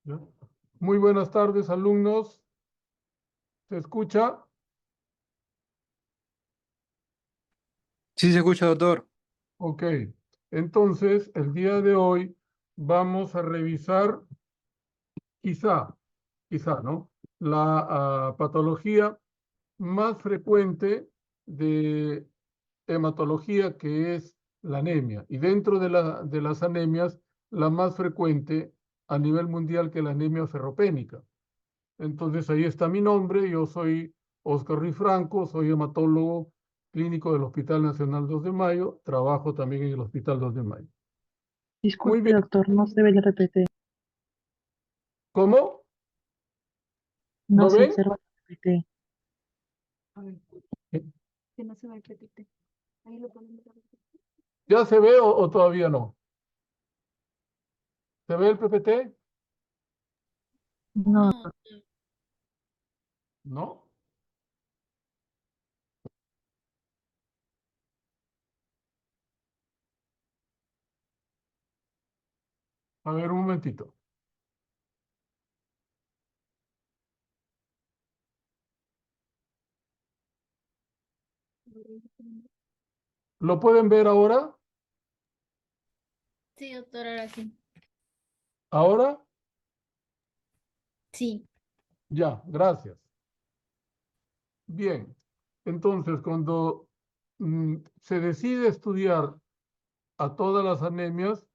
¿Ya? Muy buenas tardes, alumnos. ¿Se escucha? Sí, se escucha, doctor. Ok. Entonces, el día de hoy vamos a revisar, quizá, ¿no? La patología más frecuente de hematología, que es la anemia. Y dentro de las anemias, la más frecuente a nivel mundial, que es la anemia ferropénica. Entonces ahí está mi nombre, yo soy Oscar Ruiz Franco, soy hematólogo clínico del Hospital Nacional 2 de Mayo, trabajo también en el Hospital 2 de Mayo. Muy Disculpe, bien, doctor, no se ve el RPT. ¿cómo? No ¿No se ven? observa el RPT. A ver, Eh, que no se va a repetir. Ahí lo ponemos a ver. ¿Ya se ve o todavía no? ¿Se ve el PPT? No, No, ¿No? A ver, un momentito. ¿Lo pueden ver ahora? sí, doctor, ahora sí. ¿Ahora? Sí. Ya, gracias. Bien, entonces cuando se decide estudiar a todas las anemias,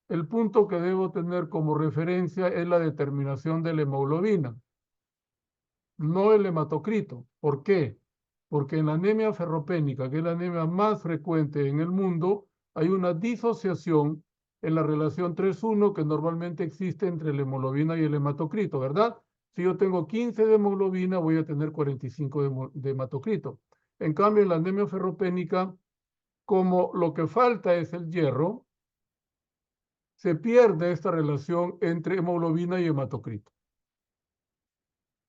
el punto que debo tener como referencia es la determinación de la hemoglobina, no el hematocrito. ¿Por qué? Porque en la anemia ferropénica, que es la anemia más frecuente en el mundo, hay una disociación en la relación 3:1 que normalmente existe entre la hemoglobina y el hematocrito, ¿verdad? Si yo tengo 15 de hemoglobina, voy a tener 45 de hematocrito. En cambio, en la anemia ferropénica, como lo que falta es el hierro, se pierde esta relación entre hemoglobina y hematocrito.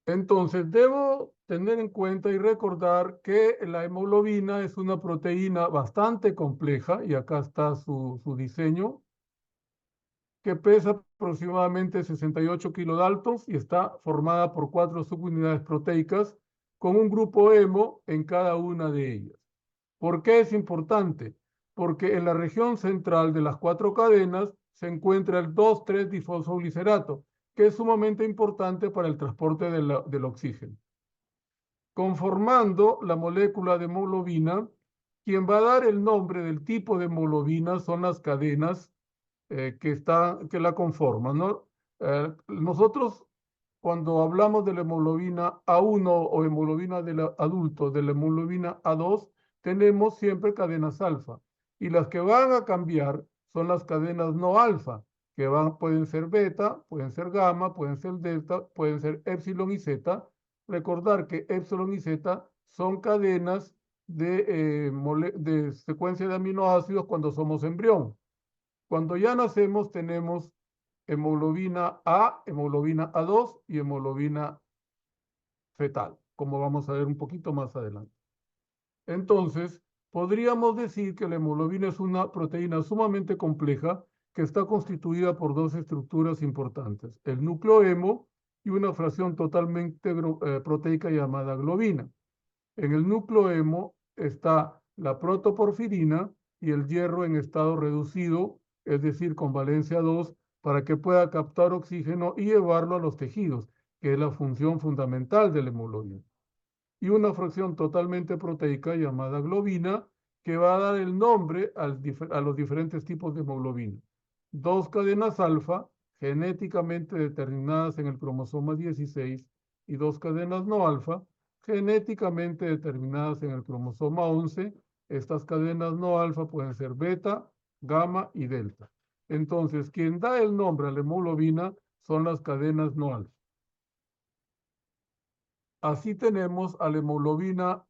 Entonces, debo tener en cuenta y recordar que la hemoglobina es una proteína bastante compleja, y acá está su diseño, que pesa aproximadamente 68 kilodaltons y está formada por 4 subunidades proteicas con un grupo hemo en cada una de ellas. ¿Por qué es importante? Porque en la región central de las 4 cadenas se encuentra el 2,3-difosfoglicerato, que es sumamente importante para el transporte del oxígeno. Conformando la molécula de hemoglobina, quien va a dar el nombre del tipo de hemoglobina son las cadenas que la conforman, ¿no? Nosotros, cuando hablamos de la hemoglobina A1 o hemoglobina del adulto, de la hemoglobina A2, tenemos siempre cadenas alfa. Y las que van a cambiar son las cadenas no alfa, que pueden ser beta, pueden ser gamma, pueden ser delta, pueden ser epsilon y zeta. Recordar que epsilon y zeta son cadenas de secuencia de aminoácidos cuando somos embrión. Cuando ya nacemos tenemos hemoglobina A, hemoglobina A2 y hemoglobina fetal, como vamos a ver un poquito más adelante. Entonces, podríamos decir que la hemoglobina es una proteína sumamente compleja que está constituida por dos estructuras importantes, el núcleo hemo y una fracción totalmente proteica llamada globina. En el núcleo hemo está la protoporfirina y el hierro en estado reducido, es decir, con valencia 2, para que pueda captar oxígeno y llevarlo a los tejidos, que es la función fundamental de la hemoglobina. Y una fracción totalmente proteica llamada globina, que va a dar el nombre a los diferentes tipos de hemoglobina. Dos cadenas alfa, genéticamente determinadas en el cromosoma 16, y dos cadenas no alfa, genéticamente determinadas en el cromosoma 11. Estas cadenas no alfa pueden ser beta, gamma y delta. Entonces, quien da el nombre a la hemoglobina son las cadenas no alfa. Así tenemos a la hemoglobina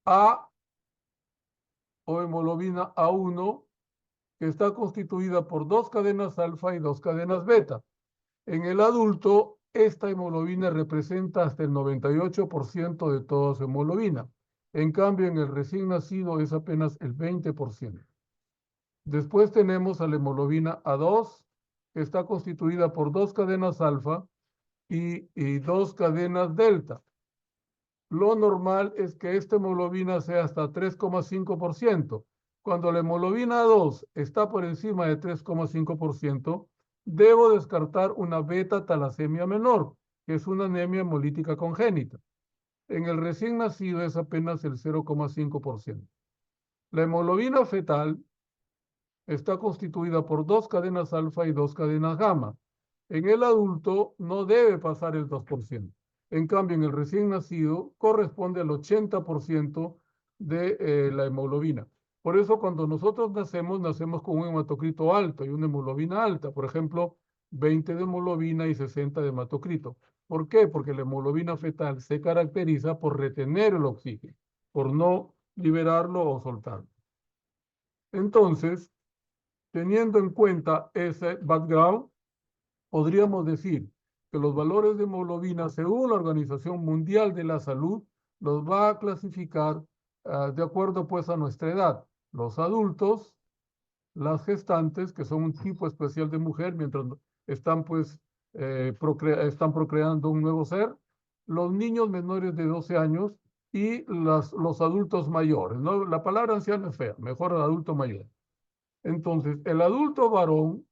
A o hemoglobina A1, que está constituida por dos cadenas alfa y dos cadenas beta. En el adulto, esta hemoglobina representa hasta el 98% de toda su hemoglobina. En cambio, en el recién nacido es apenas el 20%. Después tenemos a la hemoglobina A2, que está constituida por 2 cadenas alfa y 2 cadenas delta. Lo normal es que esta hemoglobina sea hasta 3,5%. Cuando la hemoglobina 2 está por encima de 3,5%, debo descartar una beta-talasemia menor, que es una anemia hemolítica congénita. En el recién nacido es apenas el 0,5%. La hemoglobina fetal está constituida por 2 cadenas alfa y 2 cadenas gamma. En el adulto no debe pasar el 2%. En cambio, en el recién nacido corresponde al 80% de la hemoglobina. Por eso, cuando nosotros nacemos con un hematocrito alto y una hemoglobina alta. Por ejemplo, 20 de hemoglobina y 60 de hematocrito. ¿Por qué? Porque la hemoglobina fetal se caracteriza por retener el oxígeno, por no liberarlo o soltarlo. Entonces, teniendo en cuenta ese background, podríamos decir que los valores de hemoglobina, según la Organización Mundial de la Salud, los va a clasificar de acuerdo pues a nuestra edad. Los adultos, las gestantes, que son un tipo especial de mujer, mientras están pues están procreando un nuevo ser, los niños menores de 12 años y los adultos mayores, ¿no? La palabra anciano es fea, mejor el adulto mayor. Entonces, el adulto varón,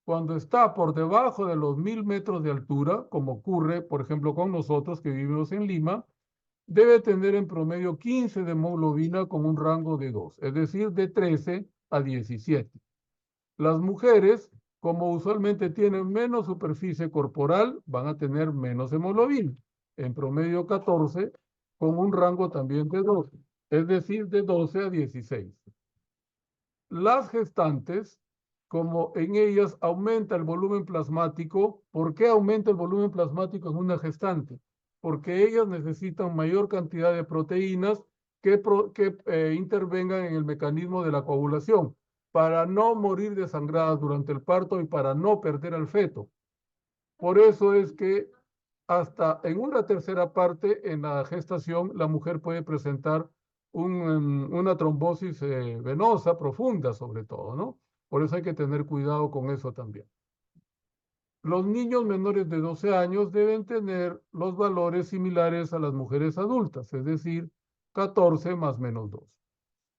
cuando está por debajo de los 1000 metros de altura, como ocurre, por ejemplo, con nosotros que vivimos en Lima, debe tener en promedio 15 de hemoglobina con un rango de 2, es decir, de 13 a 17. Las mujeres, como usualmente tienen menos superficie corporal, van a tener menos hemoglobina, en promedio 14, con un rango también de 12, es decir, de 12 a 16. Las gestantes, como en ellas aumenta el volumen plasmático, ¿por qué aumenta el volumen plasmático en una gestante? Porque ellas necesitan mayor cantidad de proteínas que intervengan en el mecanismo de la coagulación, para no morir desangradas durante el parto y para no perder al feto. Por eso es que hasta en una tercera parte en la gestación la mujer puede presentar una trombosis venosa profunda sobre todo, ¿no? Por eso hay que tener cuidado con eso también. Los niños menores de 12 años deben tener los valores similares a las mujeres adultas, es decir, 14 más menos 2.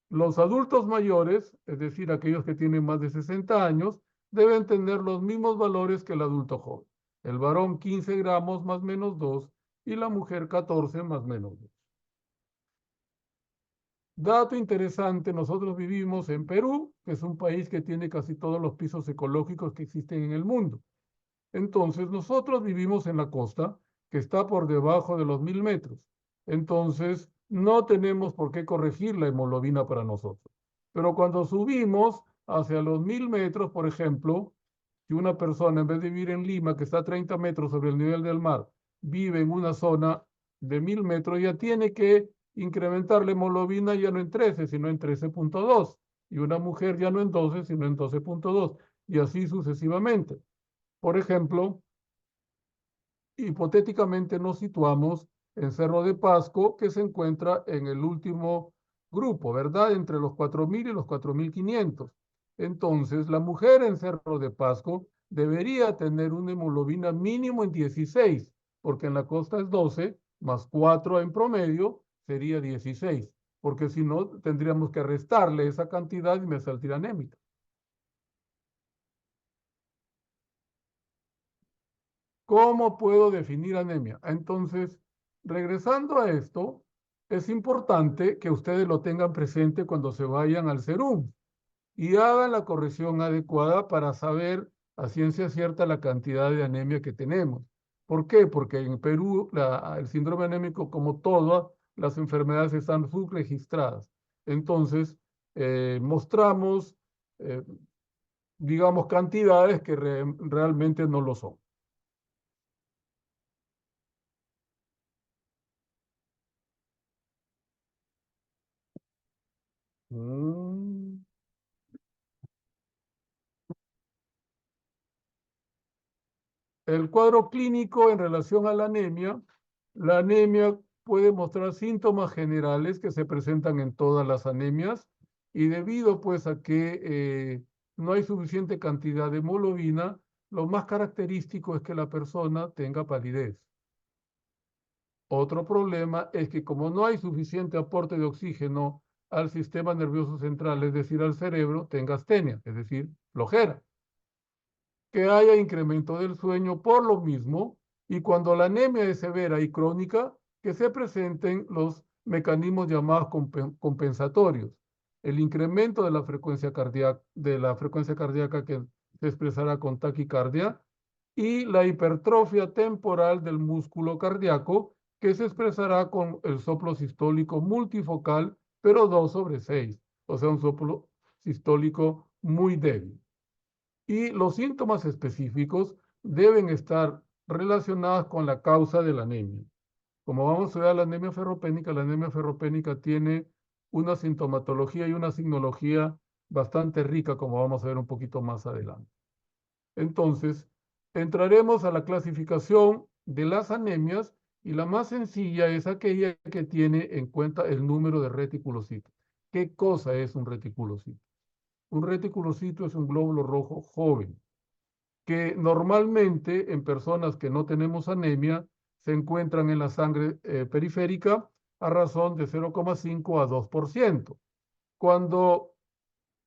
Los adultos mayores, es decir, aquellos que tienen más de 60 años, deben tener los mismos valores que el adulto joven. El varón 15 gramos más menos 2 y la mujer 14 más menos 2. Dato interesante, nosotros vivimos en Perú, que es un país que tiene casi todos los pisos ecológicos que existen en el mundo. Entonces, nosotros vivimos en la costa, que está por debajo de los 1000 metros. Entonces, no tenemos por qué corregir la hemoglobina para nosotros. Pero cuando subimos hacia los 1000 metros, por ejemplo, si una persona en vez de vivir en Lima, que está a 30 metros sobre el nivel del mar, vive en una zona de 1000 metros, ya tiene que incrementar la hemoglobina ya no en 13, sino en 13,2. Y una mujer ya no en 12, sino en 12,2. Y así sucesivamente. Por ejemplo, hipotéticamente nos situamos en Cerro de Pasco, que se encuentra en el último grupo, ¿verdad? Entre los 4000 y los 4500. Entonces, la mujer en Cerro de Pasco debería tener una hemoglobina mínimo en 16, porque en la costa es 12, más 4 en promedio sería 16, porque si no, tendríamos que restarle esa cantidad y me saldría anémica. ¿Cómo puedo definir anemia? Entonces, regresando a esto, es importante que ustedes lo tengan presente cuando se vayan al serum y hagan la corrección adecuada para saber a ciencia cierta la cantidad de anemia que tenemos. ¿Por qué? Porque en Perú el síndrome anémico, como todas las enfermedades, están subregistradas. Entonces, mostramos, eh, digamos, cantidades que realmente no lo son. Mm. El cuadro clínico en relación a la anemia puede mostrar síntomas generales que se presentan en todas las anemias y debido pues a que no hay suficiente cantidad de hemoglobina, lo más característico es que la persona tenga palidez. Otro problema es que como no hay suficiente aporte de oxígeno al sistema nervioso central, es decir, al cerebro, tenga astenia, es decir, flojera. Que haya incremento del sueño por lo mismo, y cuando la anemia es severa y crónica, que se presenten los mecanismos llamados compensatorios. El incremento de la frecuencia cardíaca que se expresará con taquicardia y la hipertrofia temporal del músculo cardíaco que se expresará con el soplo sistólico multifocal, pero 2/6, o sea, un soplo sistólico muy débil. Y los síntomas específicos deben estar relacionados con la causa de la anemia. Como vamos a ver la anemia ferropénica tiene una sintomatología y una signología bastante rica, como vamos a ver un poquito más adelante. Entonces, entraremos a la clasificación de las anemias y la más sencilla es aquella que tiene en cuenta el número de reticulocitos. ¿Qué cosa es un reticulocito? Un reticulocito es un glóbulo rojo joven que normalmente en personas que no tenemos anemia se encuentran en la sangre periférica a razón de 0,5 a 2%. Cuando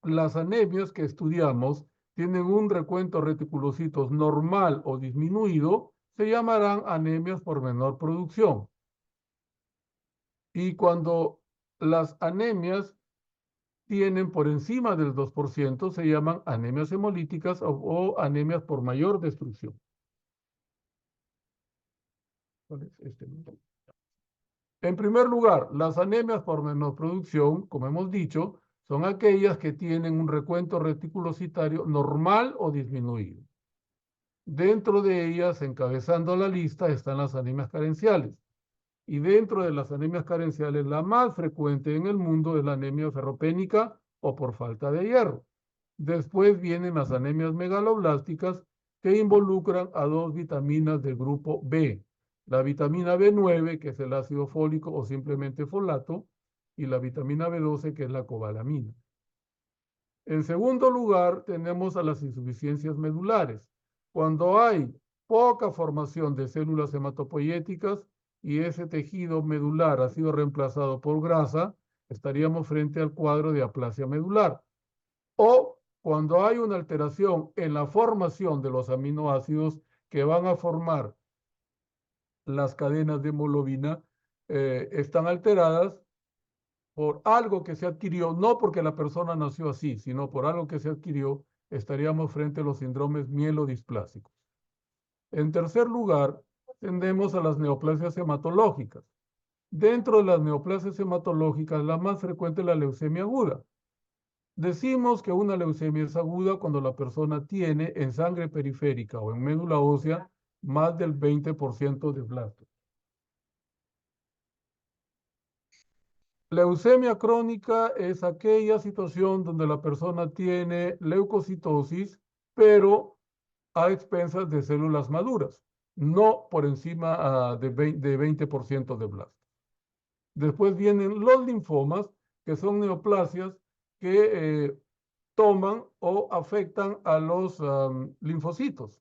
las anemias que estudiamos tienen un recuento de reticulocitos normal o disminuido, se llamarán anemias por menor producción. Y cuando las anemias tienen por encima del 2%, se llaman anemias hemolíticas o anemias por mayor destrucción. ¿Cuál es este? En primer lugar, las anemias por menor producción, como hemos dicho, son aquellas que tienen un recuento reticulocitario normal o disminuido. Dentro de ellas, encabezando la lista, están las anemias carenciales. Y dentro de las anemias carenciales, la más frecuente en el mundo es la anemia ferropénica o por falta de hierro. Después vienen las anemias megaloblásticas que involucran a dos vitaminas del grupo B. La vitamina B9, que es el ácido fólico o simplemente folato, y la vitamina B12, que es la cobalamina. En segundo lugar, tenemos a las insuficiencias medulares. Cuando hay poca formación de células hematopoyéticas y ese tejido medular ha sido reemplazado por grasa, estaríamos frente al cuadro de aplasia medular. O cuando hay una alteración en la formación de los aminoácidos que van a formar las cadenas de hemoglobina, están alteradas por algo que se adquirió, no porque la persona nació así, sino por algo que se adquirió, estaríamos frente a los síndromes mielodisplásicos. En tercer lugar, tendemos a las neoplasias hematológicas. Dentro de las neoplasias hematológicas, la más frecuente es la leucemia aguda. Decimos que una leucemia es aguda cuando la persona tiene en sangre periférica o en médula ósea más del 20% de blastos. Leucemia crónica es aquella situación donde la persona tiene leucocitosis, pero a expensas de células maduras, no por encima de 20% de blastos. Después vienen los linfomas, que son neoplasias que toman o afectan a los linfocitos.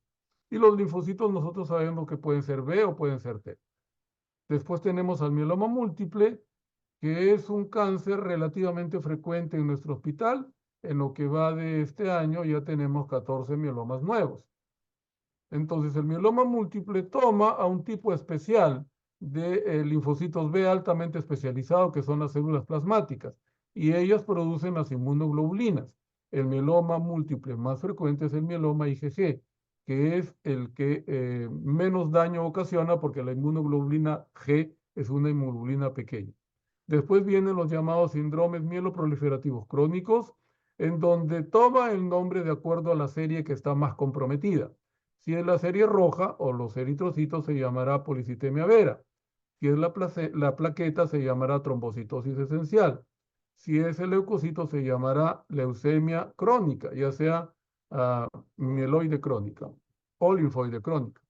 Y los linfocitos nosotros sabemos que pueden ser B o pueden ser T. Después tenemos al mieloma múltiple, que es un cáncer relativamente frecuente en nuestro hospital. En lo que va de este año ya tenemos 14 mielomas nuevos. Entonces el mieloma múltiple toma a un tipo especial de linfocitos B altamente especializados, que son las células plasmáticas, y ellas producen las inmunoglobulinas. El mieloma múltiple más frecuente es el mieloma IgG, que es el que menos daño ocasiona porque la inmunoglobulina G es una inmunoglobulina pequeña. Después vienen los llamados síndromes mieloproliferativos crónicos, en donde toma el nombre de acuerdo a la serie que está más comprometida. Si es la serie roja o los eritrocitos, se llamará policitemia vera. Si es la plaqueta, se llamará trombocitosis esencial. Si es el leucocito, se llamará leucemia crónica, ya sea mieloide crónica o linfoide crónica.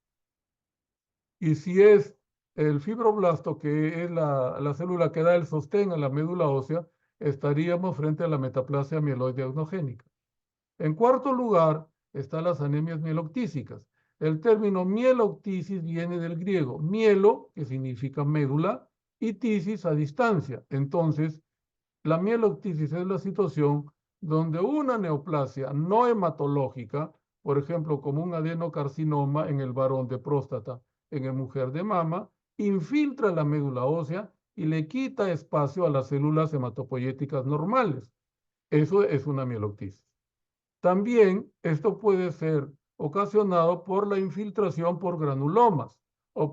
Y si es el fibroblasto, que es la célula que da el sostén a la médula ósea, estaríamos frente a la metaplasia mieloide adenogénica. En cuarto lugar, están las anemias mieloctísicas. El término mieloctisis viene del griego mielo, que significa médula, y tisis a distancia. Entonces, la mieloctisis es la situación donde una neoplasia no hematológica, por ejemplo, como un adenocarcinoma en el varón de próstata, en la mujer de mama, infiltra la médula ósea y le quita espacio a las células hematopoyéticas normales. Eso es una mieloctisis. También esto puede ser ocasionado por la infiltración por granulomas o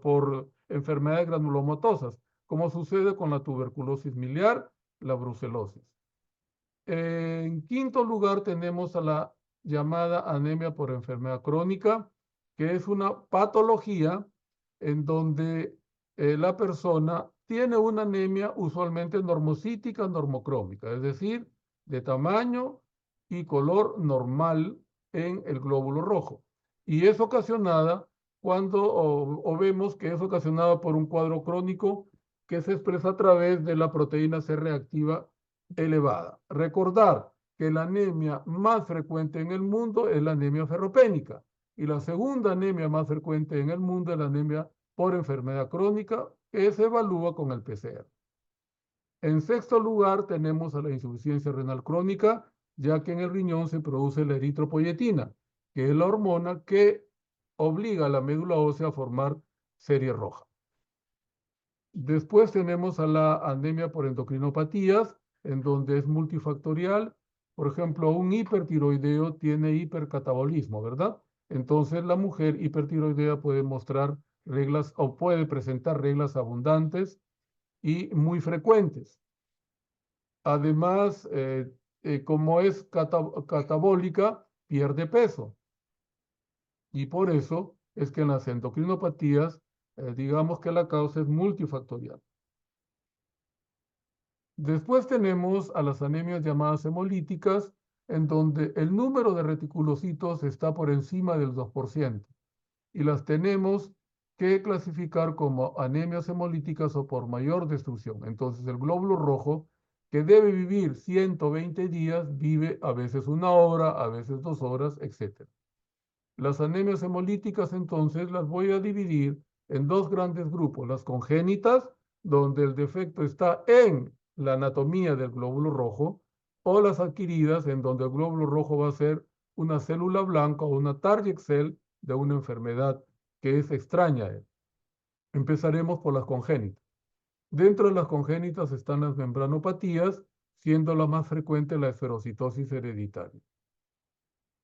por enfermedades granulomatosas, como sucede con la tuberculosis miliar, la brucelosis. En quinto lugar tenemos a la llamada anemia por enfermedad crónica, que es una patología en donde la persona tiene una anemia usualmente normocítica, normocrómica, es decir, de tamaño y color normal en el glóbulo rojo. Y es ocasionada o vemos que es ocasionada por un cuadro crónico que se expresa a través de la proteína C reactiva elevada. Recordar que la anemia más frecuente en el mundo es la anemia ferropénica y la segunda anemia más frecuente en el mundo es la anemia por enfermedad crónica que se evalúa con el PCR. En sexto lugar tenemos a la insuficiencia renal crónica, ya que en el riñón se produce la eritropoyetina, que es la hormona que obliga a la médula ósea a formar serie roja. Después tenemos a la anemia por endocrinopatías, en donde es multifactorial. Por ejemplo, un hipertiroideo tiene hipercatabolismo, ¿verdad? Entonces, la mujer hipertiroidea puede mostrar reglas o puede presentar reglas abundantes y muy frecuentes. Además, como es catabólica, pierde peso. Y por eso es que en las endocrinopatías, digamos que la causa es multifactorial. Después tenemos a las anemias llamadas hemolíticas, en donde el número de reticulocitos está por encima del 2%. Y las tenemos que clasificar como anemias hemolíticas o por mayor destrucción. Entonces, el glóbulo rojo, que debe vivir 120 días, vive a veces 1 hora, a veces 2 horas, etc. Las anemias hemolíticas, entonces, las voy a dividir en dos grandes grupos. Las congénitas, donde el defecto está en la anatomía del glóbulo rojo, o las adquiridas, en donde el glóbulo rojo va a ser una célula blanca o una target cell de una enfermedad que es extraña a él. Empezaremos por las congénitas. Dentro de las congénitas están las membranopatías, siendo la más frecuente la esferocitosis hereditaria.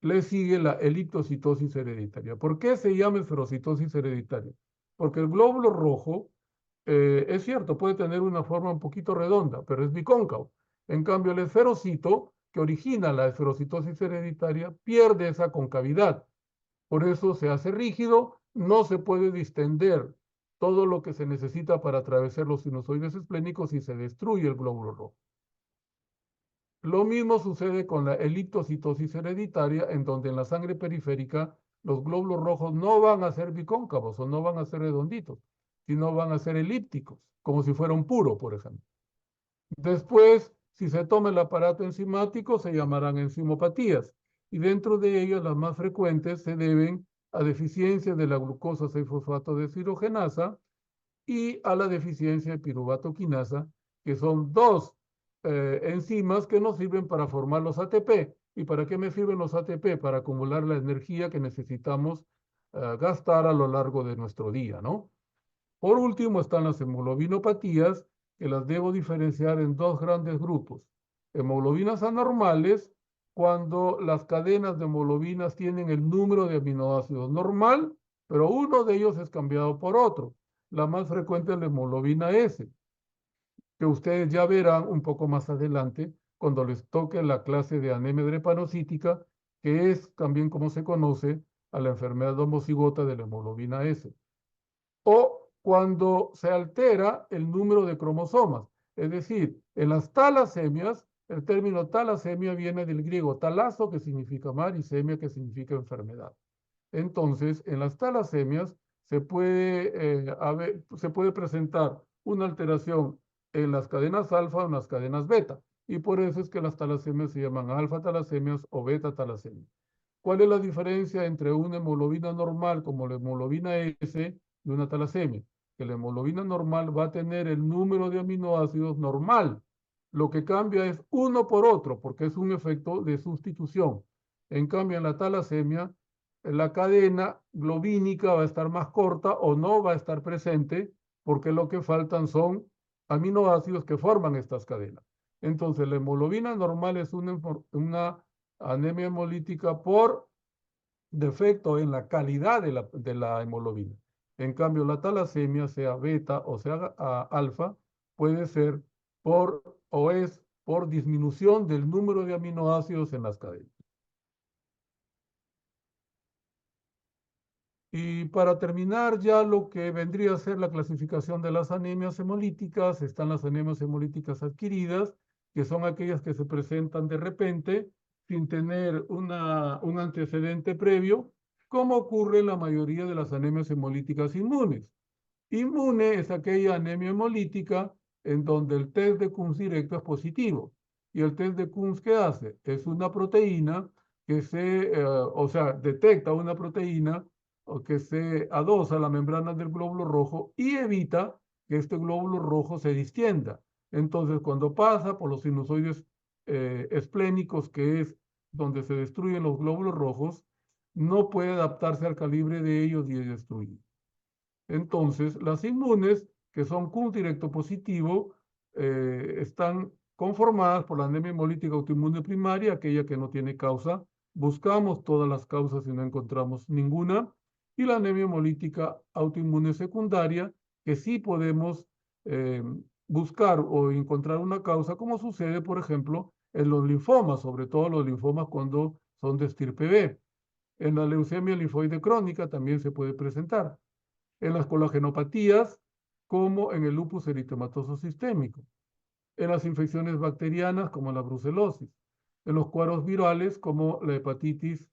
Le sigue la eliptocitosis hereditaria. ¿Por qué se llama esferocitosis hereditaria? Porque el glóbulo rojo, es cierto, puede tener una forma un poquito redonda, pero es bicóncavo. En cambio, el esferocito, que origina la esferocitosis hereditaria, pierde esa concavidad. Por eso se hace rígido, no se puede distender todo lo que se necesita para atravesar los sinusoides esplénicos y se destruye el glóbulo rojo. Lo mismo sucede con la eliptocitosis hereditaria, en donde en la sangre periférica los glóbulos rojos no van a ser bicóncavos o no van a ser redonditos, sino van a ser elípticos, como si fuera un puro, por ejemplo. Después, si se toma el aparato enzimático, se llamarán enzimopatías, y dentro de ellas las más frecuentes se deben a deficiencia de la glucosa 6-fosfato deshidrogenasa y a la deficiencia de piruvato quinasa, que son dos enzimas que nos sirven para formar los ATP. ¿Y para qué me sirven los ATP? Para acumular la energía que necesitamos gastar a lo largo de nuestro día, ¿no? Por último están las hemoglobinopatías, que las debo diferenciar en dos grandes grupos. Hemoglobinas anormales, cuando las cadenas de hemoglobinas tienen el número de aminoácidos normal, pero uno de ellos es cambiado por otro. La más frecuente es la hemoglobina S, que ustedes ya verán un poco más adelante cuando les toque la clase de anemia drepanocítica, que es también como se conoce a la enfermedad homocigota de la hemoglobina S. O cuando se altera el número de cromosomas, es decir, en las talasemias, el término talasemia viene del griego talazo, que significa mar, y semia, que significa enfermedad. Entonces, en las talasemias se puede presentar una alteración en las cadenas alfa o en las cadenas beta. y por eso es que las talasemias se llaman alfa-talasemias o beta-talasemias. ¿Cuál es la diferencia entre una hemoglobina normal como la hemoglobina S y una talasemia? Que la hemoglobina normal va a tener el número de aminoácidos normal. Lo que cambia es uno por otro, porque es un efecto de sustitución. En cambio, en la talasemia, la cadena globínica va a estar más corta o no va a estar presente, porque lo que faltan son aminoácidos que forman estas cadenas. Entonces, la hemoglobina normal es una anemia hemolítica por defecto en la calidad de la hemoglobina. En cambio, la talasemia, sea beta o sea alfa, puede ser o es por disminución del número de aminoácidos en las cadenas. Y para terminar ya lo que vendría a ser la clasificación de las anemias hemolíticas, están las anemias hemolíticas adquiridas, que son aquellas que se presentan de repente sin tener un antecedente previo, como ocurre en la mayoría de las anemias hemolíticas inmunes. Inmune es aquella anemia hemolítica en donde el test de Kunz directo es positivo. ¿Y el test de Kunz qué hace? Es una proteína que detecta una proteína o que se adosa a la membrana del glóbulo rojo y evita que este glóbulo rojo se distienda. Entonces, cuando pasa por los sinusoides esplénicos, que es donde se destruyen los glóbulos rojos, no puede adaptarse al calibre de ellos y es destruido. Entonces, las inmunes, que son Kunz directo positivo, están conformadas por la anemia hemolítica autoinmune primaria, aquella que no tiene causa. Buscamos todas las causas y no encontramos ninguna. Y la anemia hemolítica autoinmune secundaria, que sí podemos buscar o encontrar una causa, como sucede, por ejemplo, en los linfomas, sobre todo los linfomas cuando son de estirpe B. En la leucemia linfoide crónica también se puede presentar. En las colagenopatías, como en el lupus eritematoso sistémico, en las infecciones bacterianas, como la brucelosis, en los cuadros virales, como la hepatitis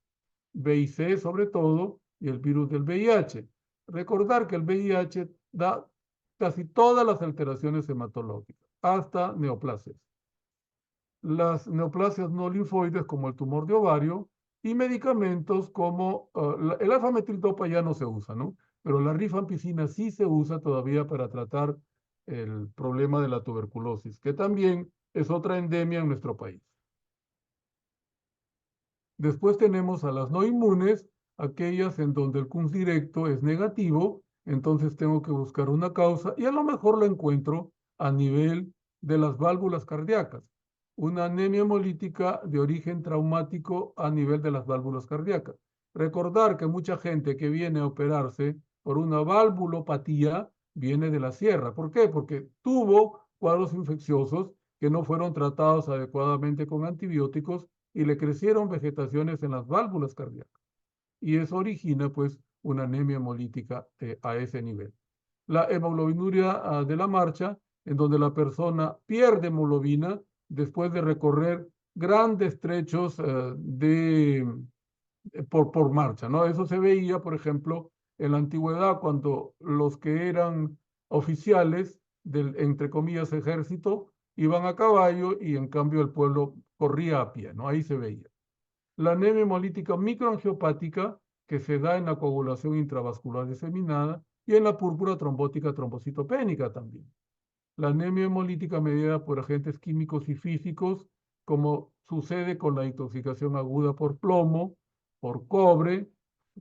B y C, sobre todo, y el virus del VIH. Recordar que el VIH da casi todas las alteraciones hematológicas, hasta neoplasias. Las neoplasias no linfoides, como el tumor de ovario, y medicamentos como el alfa-metildopa ya no se usa, ¿no? Pero la rifampicina sí se usa todavía para tratar el problema de la tuberculosis, que también es otra endemia en nuestro país. Después tenemos a las no inmunes, aquellas en donde el Kunz directo es negativo, entonces tengo que buscar una causa y a lo mejor lo encuentro a nivel de las válvulas cardíacas. Una anemia hemolítica de origen traumático a nivel de las válvulas cardíacas. Recordar que mucha gente que viene a operarse por una valvulopatía viene de la sierra. ¿Por qué? Porque tuvo cuadros infecciosos que no fueron tratados adecuadamente con antibióticos y le crecieron vegetaciones en las válvulas cardíacas. Y eso origina, pues, una anemia hemolítica a ese nivel. La hemoglobinuria de la marcha, en donde la persona pierde hemoglobina después de recorrer grandes trechos por marcha, ¿no? Eso se veía, por ejemplo, en la antigüedad, cuando los que eran oficiales del, entre comillas, ejército, iban a caballo y en cambio el pueblo corría a pie, ¿no? Ahí se veía. La anemia hemolítica microangiopática, que se da en la coagulación intravascular diseminada, y en la púrpura trombótica trombocitopénica también. La anemia hemolítica mediada por agentes químicos y físicos, como sucede con la intoxicación aguda por plomo, por cobre,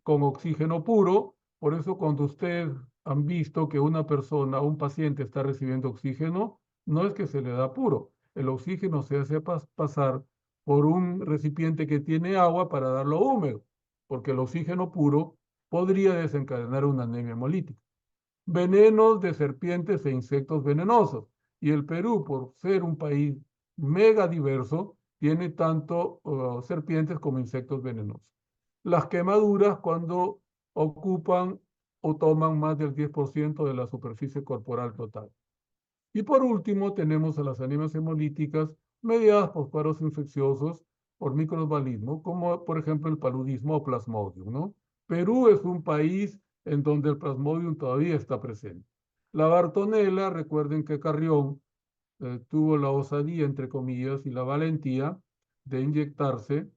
con oxígeno puro. Por eso cuando ustedes han visto que una persona, un paciente está recibiendo oxígeno, no es que se le da puro. El oxígeno se hace pasar por un recipiente que tiene agua para darlo húmedo, porque el oxígeno puro podría desencadenar una anemia hemolítica. Venenos de serpientes e insectos venenosos. Y el Perú, por ser un país mega diverso, tiene tanto serpientes como insectos venenosos. Las quemaduras cuando ocupan o toman más del 10% de la superficie corporal total. Y por último, tenemos a las anemias hemolíticas mediadas por cuadros infecciosos por microorganismos, como por ejemplo el paludismo o plasmodium, ¿no? Perú es un país en donde el plasmodium todavía está presente. La bartonela, recuerden que Carrión tuvo la osadía, entre comillas, y la valentía de inyectarse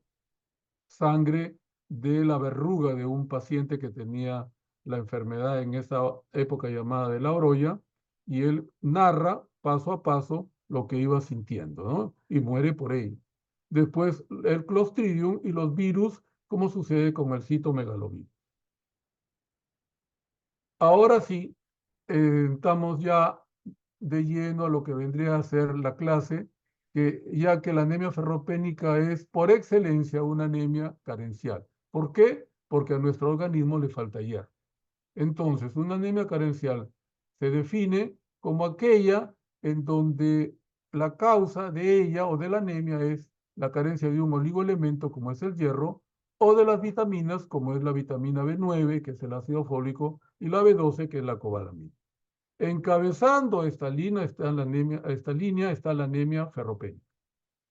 sangre de la verruga de un paciente que tenía la enfermedad en esa época llamada de la orolla, y él narra paso a paso lo que iba sintiendo, ¿no? Y muere por ello. Después, el Clostridium y los virus, como sucede con el citomegalovirus. Ahora sí, estamos ya de lleno a lo que vendría a ser la clase, que ya que la anemia ferropénica es por excelencia una anemia carencial. ¿Por qué? Porque a nuestro organismo le falta hierro. Entonces, una anemia carencial se define como aquella en donde la causa de ella o de la anemia es la carencia de un oligoelemento como es el hierro, o de las vitaminas como es la vitamina B9, que es el ácido fólico, y la B12, que es la cobalamina. Encabezando esta línea está la anemia ferropénica.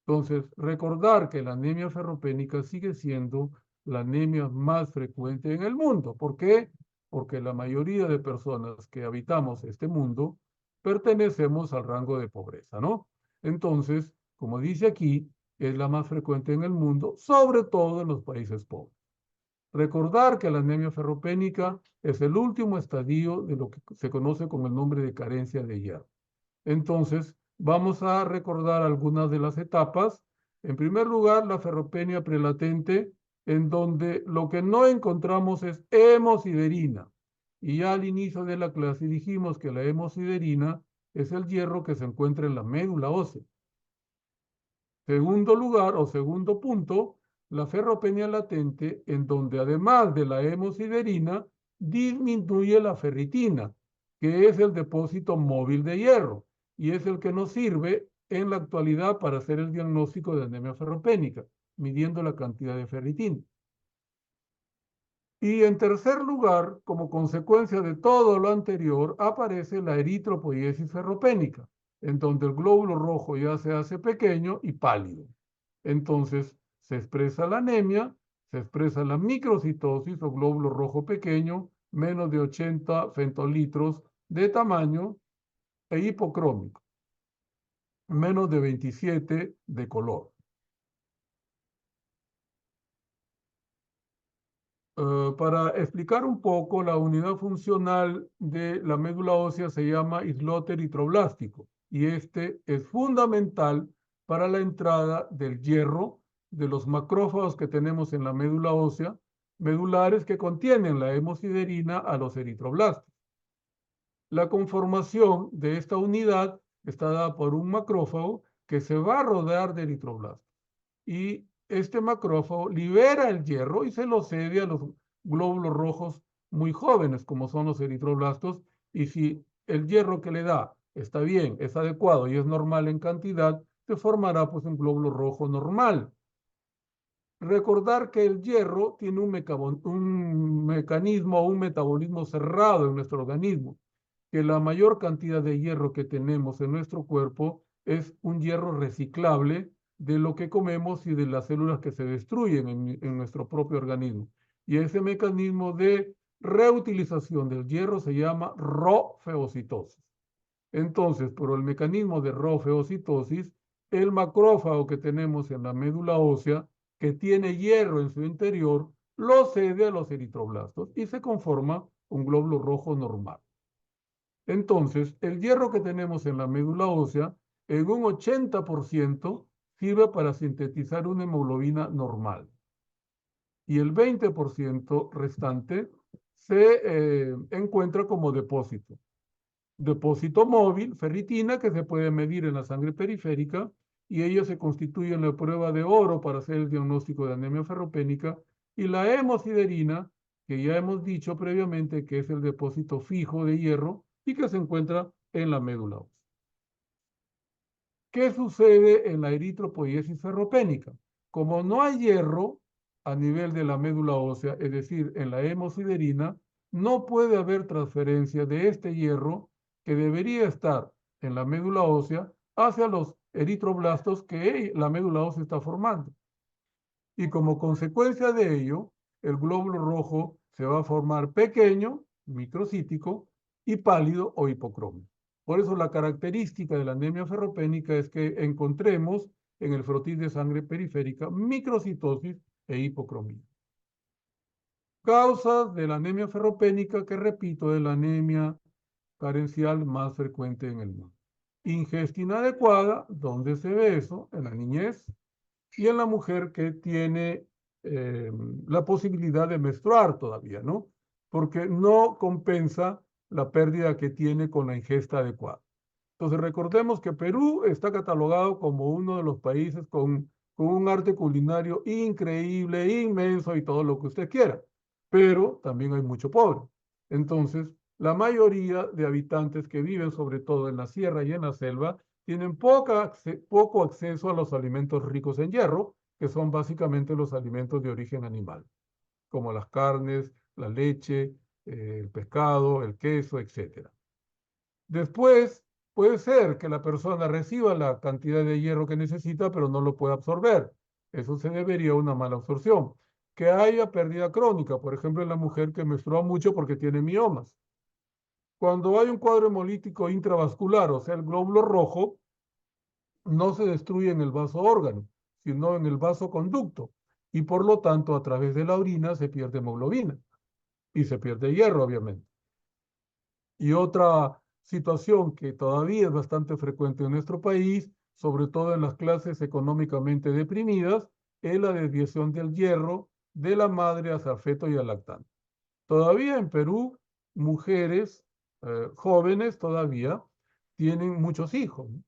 Entonces, recordar que la anemia ferropénica sigue siendo la anemia más frecuente en el mundo. ¿Por qué? Porque la mayoría de personas que habitamos este mundo pertenecemos al rango de pobreza, ¿no? Entonces, como dice aquí, es la más frecuente en el mundo, sobre todo en los países pobres. Recordar que la anemia ferropénica es el último estadio de lo que se conoce con el nombre de carencia de hierro. Entonces, vamos a recordar algunas de las etapas. En primer lugar, la ferropenia prelatente, en donde lo que no encontramos es hemosiderina. Y ya al inicio de la clase dijimos que la hemosiderina es el hierro que se encuentra en la médula ósea. Segundo lugar o segundo punto, la ferropenia latente, en donde además de la hemosiderina, disminuye la ferritina, que es el depósito móvil de hierro, y es el que nos sirve en la actualidad para hacer el diagnóstico de anemia ferropénica, midiendo la cantidad de ferritina. Y en tercer lugar, como consecuencia de todo lo anterior, aparece la eritropoiesis ferropénica, en donde el glóbulo rojo ya se hace pequeño y pálido. Entonces, se expresa la anemia, se expresa la microcitosis o glóbulo rojo pequeño, menos de 80 femtolitros de tamaño, e hipocrómico, menos de 27 de color. Para explicar un poco, la unidad funcional de la médula ósea se llama islote eritroblástico, y este es fundamental para la entrada del hierro de los macrófagos que tenemos en la médula ósea, medulares que contienen la hemosiderina a los eritroblastos. La conformación de esta unidad está dada por un macrófago que se va a rodear de eritroblastos, y este macrófago libera el hierro y se lo cede a los glóbulos rojos muy jóvenes, como son los eritroblastos, y si el hierro que le da está bien, es adecuado y es normal en cantidad, se formará pues un glóbulo rojo normal. Recordar que el hierro tiene un mecanismo, un metabolismo cerrado en nuestro organismo, que la mayor cantidad de hierro que tenemos en nuestro cuerpo es un hierro reciclable de lo que comemos y de las células que se destruyen en nuestro propio organismo. Y ese mecanismo de reutilización del hierro se llama rofeocitosis. Entonces, por el mecanismo de rofeocitosis, el macrófago que tenemos en la médula ósea, que tiene hierro en su interior, lo cede a los eritroblastos y se conforma un glóbulo rojo normal. Entonces, el hierro que tenemos en la médula ósea, en un 80%, sirve para sintetizar una hemoglobina normal. Y el 20% restante se encuentra como depósito. Depósito móvil, ferritina, que se puede medir en la sangre periférica, y ella se constituye en la prueba de oro para hacer el diagnóstico de anemia ferropénica, y la hemosiderina, que ya hemos dicho previamente que es el depósito fijo de hierro y que se encuentra en la médula ósea. ¿Qué sucede en la eritropoiesis ferropénica? Como no hay hierro a nivel de la médula ósea, es decir, en la hemosiderina, no puede haber transferencia de este hierro que debería estar en la médula ósea hacia los eritroblastos que la médula ósea está formando. Y como consecuencia de ello, el glóbulo rojo se va a formar pequeño, microcítico, y pálido o hipocrómico. Por eso la característica de la anemia ferropénica es que encontremos en el frotis de sangre periférica microcitosis e hipocromía. Causas de la anemia ferropénica, que repito, es la anemia carencial más frecuente en el mundo. Ingesta inadecuada, ¿dónde se ve eso? En la niñez y en la mujer que tiene la posibilidad de menstruar todavía, ¿no? Porque no compensa la pérdida que tiene con la ingesta adecuada. Entonces recordemos que Perú está catalogado como uno de los países con un arte culinario increíble, inmenso y todo lo que usted quiera, pero también hay mucho pobre. Entonces, la mayoría de habitantes que viven sobre todo en la sierra y en la selva tienen poco acceso a los alimentos ricos en hierro, que son básicamente los alimentos de origen animal, como las carnes, la leche, el pescado, el queso, etc. Después, puede ser que la persona reciba la cantidad de hierro que necesita, pero no lo puede absorber. Eso se debería a una mala absorción. Que haya pérdida crónica, por ejemplo, en la mujer que menstrua mucho porque tiene miomas. Cuando hay un cuadro hemolítico intravascular, o sea, el glóbulo rojo, no se destruye en el vaso órgano, sino en el vasoconducto. Y por lo tanto, a través de la orina se pierde hemoglobina y se pierde hierro, obviamente. Y otra situación que todavía es bastante frecuente en nuestro país, sobre todo en las clases económicamente deprimidas, es la desviación del hierro de la madre hacia el feto y al lactante. Todavía en Perú, mujeres jóvenes todavía tienen muchos hijos, ¿no?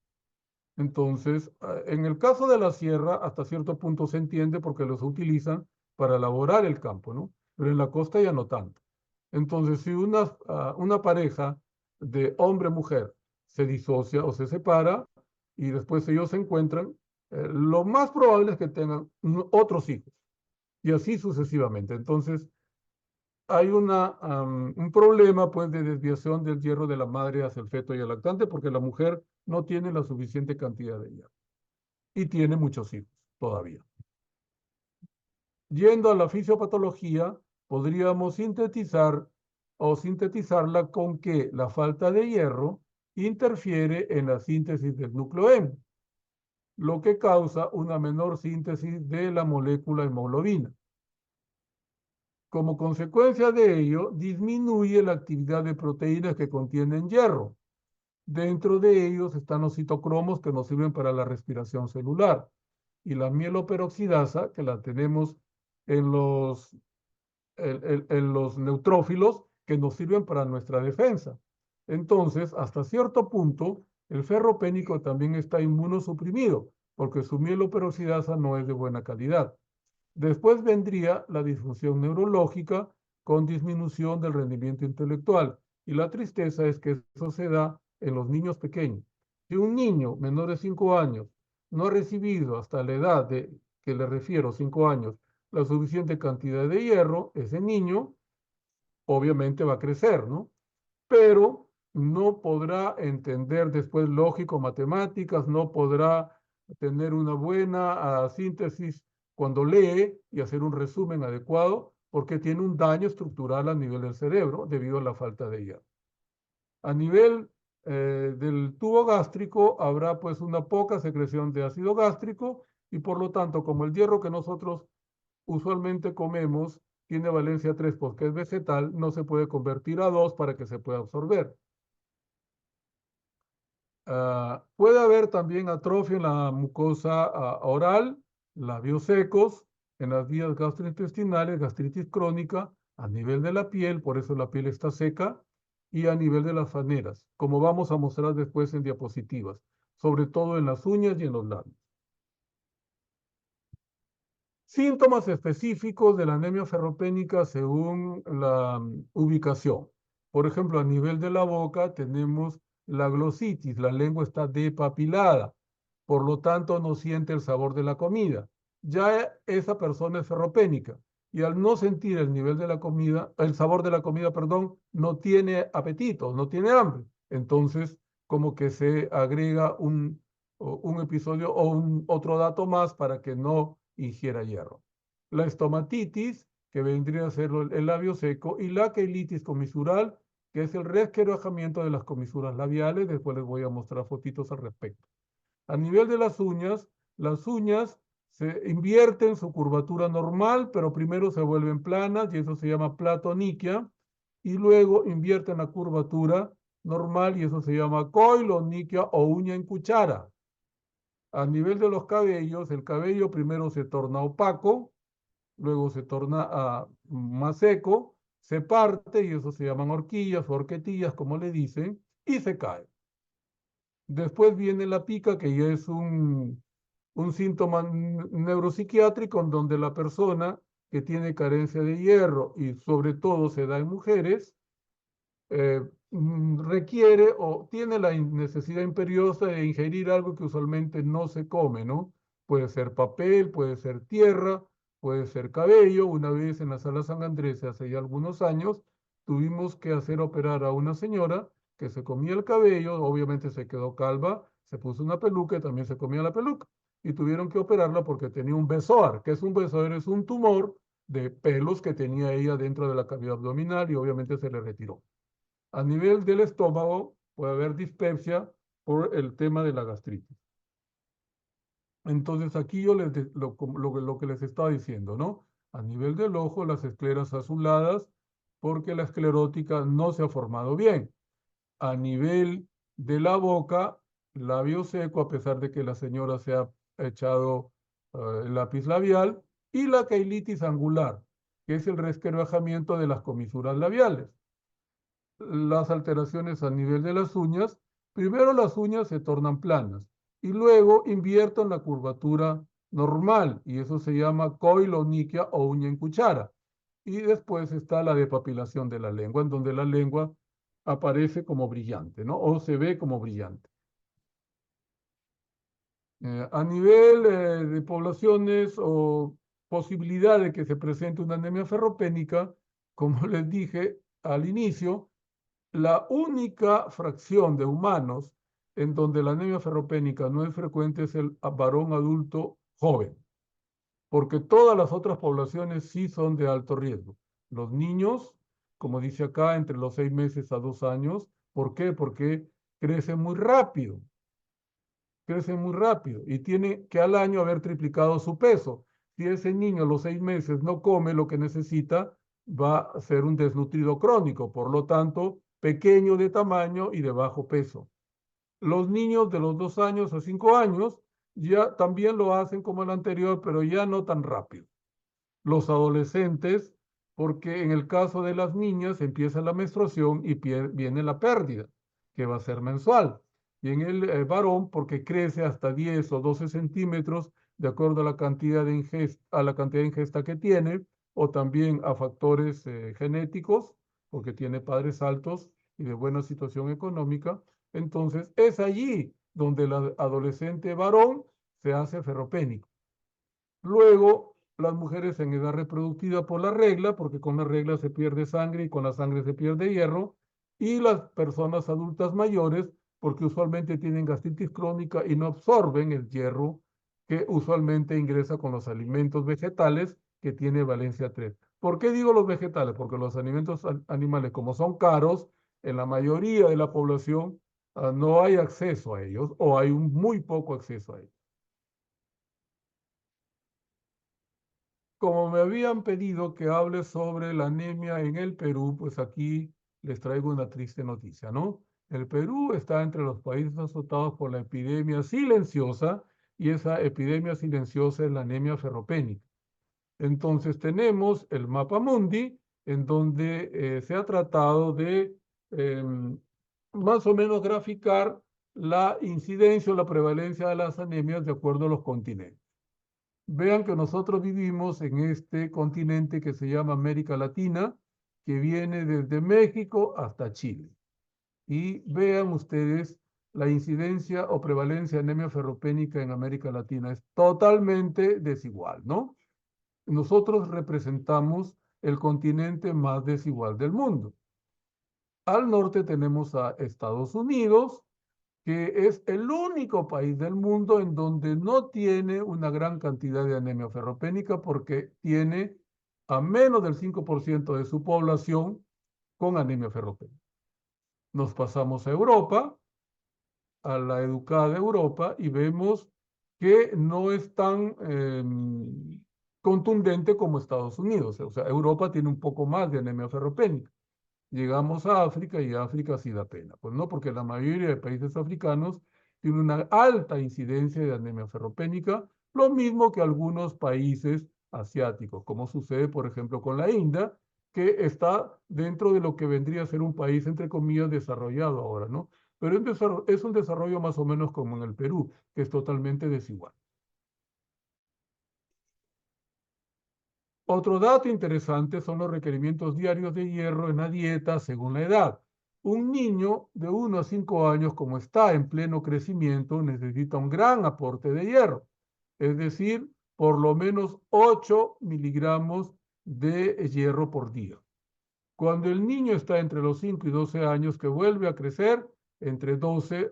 Entonces, en el caso de la sierra, hasta cierto punto se entiende porque los utilizan para elaborar el campo, ¿no? Pero en la costa ya no tanto. Entonces, si una pareja de hombre-mujer se disocia o se separa y después ellos se encuentran, lo más probable es que tengan otros hijos y así sucesivamente. Entonces, hay un problema pues de desviación del hierro de la madre hacia el feto y el lactante porque la mujer no tiene la suficiente cantidad de hierro y tiene muchos hijos todavía. Yendo a la fisiopatología, podríamos sintetizarla con que la falta de hierro interfiere en la síntesis del núcleo M, lo que causa una menor síntesis de la molécula hemoglobina. Como consecuencia de ello, disminuye la actividad de proteínas que contienen hierro. Dentro de ellos están los citocromos que nos sirven para la respiración celular y la mieloperoxidasa que la tenemos en los neutrófilos que nos sirven para nuestra defensa. Entonces, hasta cierto punto, el ferropénico también está inmunosuprimido porque su mieloperoxidasa no es de buena calidad. Después vendría la disfunción neurológica con disminución del rendimiento intelectual. Y la tristeza es que eso se da en los niños pequeños. Si un niño menor de 5 años no ha recibido hasta la edad de que le refiero, 5 años, la suficiente cantidad de hierro, ese niño obviamente va a crecer, ¿no? Pero no podrá entender después lógico, matemáticas, no podrá tener una buena síntesis cuando lee y hacer un resumen adecuado, porque tiene un daño estructural a nivel del cerebro debido a la falta de hierro. A nivel del tubo gástrico habrá pues una poca secreción de ácido gástrico y por lo tanto, como el hierro que nosotros usualmente comemos tiene valencia 3 porque es vegetal, no se puede convertir a 2 para que se pueda absorber. Puede haber también atrofia en la mucosa oral, labios secos, en las vías gastrointestinales, gastritis crónica, a nivel de la piel, por eso la piel está seca, y a nivel de las faneras, como vamos a mostrar después en diapositivas, sobre todo en las uñas y en los labios. Síntomas específicos de la anemia ferropénica según la ubicación. Por ejemplo, a nivel de la boca tenemos la glositis, la lengua está depapilada, por lo tanto no siente el sabor de la comida. Ya esa persona es ferropénica y al no sentir el nivel de la comida, el sabor de la comida, perdón, no tiene apetito, no tiene hambre. Entonces, como que se agrega un episodio o otro dato más para que no ingiera hierro. La estomatitis, que vendría a ser el labio seco, y la quelitis comisural, que es el resquebrajamiento de las comisuras labiales. Después les voy a mostrar fotitos al respecto. A nivel de las uñas se invierten su curvatura normal, pero primero se vuelven planas y eso se llama platoniquia, y luego invierten la curvatura normal y eso se llama coiloniquia o uña en cuchara. A nivel de los cabellos, el cabello primero se torna opaco, luego se torna más seco, se parte y eso se llaman horquillas o horquetillas, como le dicen, y se cae. Después viene la pica, que ya es un síntoma neuropsiquiátrico en donde la persona que tiene carencia de hierro y sobre todo se da en mujeres, requiere o tiene la necesidad imperiosa de ingerir algo que usualmente no se come, ¿no? Puede ser papel, puede ser tierra, puede ser cabello. Una vez en la sala San Andrés, hace ya algunos años, tuvimos que hacer operar a una señora que se comía el cabello, obviamente se quedó calva, se puso una peluca y también se comía la peluca. Y tuvieron que operarla porque tenía un besoar. ¿Qué es un besoar? Es un tumor de pelos que tenía ella dentro de la cavidad abdominal y obviamente se le retiró. A nivel del estómago puede haber dispepsia por el tema de la gastritis. Entonces aquí yo lo que les estaba diciendo, ¿no? A nivel del ojo, las escleras azuladas, porque la esclerótica no se ha formado bien. A nivel de la boca, labio seco, a pesar de que la señora se ha echado el lápiz labial, y la queilitis angular, que es el resquebrajamiento de las comisuras labiales. Las alteraciones a nivel de las uñas, primero las uñas se tornan planas y luego invierten la curvatura normal y eso se llama coiloniquia o uña en cuchara. Y después está la depapilación de la lengua, en donde la lengua aparece como brillante, ¿no? O se ve como brillante. A nivel de poblaciones o posibilidad de que se presente una anemia ferropénica, como les dije al inicio, la única fracción de humanos en donde la anemia ferropénica no es frecuente es el varón adulto joven, porque todas las otras poblaciones sí son de alto riesgo. Los niños, como dice acá, entre los 6 meses a 2 años. ¿Por qué? Porque crecen muy rápido, y tiene que al año haber triplicado su peso. Si ese niño a los 6 meses no come lo que necesita, va a ser un desnutrido crónico, por lo tanto, pequeño de tamaño y de bajo peso. Los niños de los 2 años a 5 años ya también lo hacen como el anterior, pero ya no tan rápido. Los adolescentes, porque en el caso de las niñas empieza la menstruación y viene la pérdida, que va a ser mensual. Y en el varón, porque crece hasta 10 o 12 centímetros de acuerdo a la cantidad de ingesta que tiene, o también a factores genéticos, porque tiene padres altos y de buena situación económica. Entonces, es allí donde el adolescente varón se hace ferropénico. Luego, las mujeres en edad reproductiva por la regla, porque con la regla se pierde sangre y con la sangre se pierde hierro, y las personas adultas mayores, porque usualmente tienen gastritis crónica y no absorben el hierro que usualmente ingresa con los alimentos vegetales que tiene valencia 3. ¿Por qué digo los vegetales? Porque los alimentos animales, como son caros, en la mayoría de la población no hay acceso a ellos o hay muy poco acceso a ellos. Como me habían pedido que hable sobre la anemia en el Perú, pues aquí les traigo una triste noticia, ¿no? El Perú está entre los países azotados por la epidemia silenciosa y esa epidemia silenciosa es la anemia ferropénica. Entonces tenemos el mapa mundi en donde se ha tratado de más o menos graficar la incidencia o la prevalencia de las anemias de acuerdo a los continentes. Vean que nosotros vivimos en este continente que se llama América Latina, que viene desde México hasta Chile. Y vean ustedes la incidencia o prevalencia de anemia ferropénica en América Latina. Es totalmente desigual, ¿no? Nosotros representamos el continente más desigual del mundo. Al norte tenemos a Estados Unidos, que es el único país del mundo en donde no tiene una gran cantidad de anemia ferropénica porque tiene a menos del 5% de su población con anemia ferropénica. Nos pasamos a Europa, a la educada Europa, y vemos que no es tan contundente como Estados Unidos. O sea, Europa tiene un poco más de anemia ferropénica. Llegamos a África y África sí da pena. Pues no, porque la mayoría de países africanos tienen una alta incidencia de anemia ferropénica, lo mismo que algunos países asiáticos, como sucede, por ejemplo, con la India, que está dentro de lo que vendría a ser un país, entre comillas, desarrollado ahora, ¿no? Pero es un desarrollo más o menos como en el Perú, que es totalmente desigual. Otro dato interesante son los requerimientos diarios de hierro en la dieta según la edad. Un niño de 1 a 5 años, como está en pleno crecimiento, necesita un gran aporte de hierro, es decir, por lo menos 8 miligramos de hierro por día. Cuando el niño está entre los 5 y 12 años, que vuelve a crecer, entre 12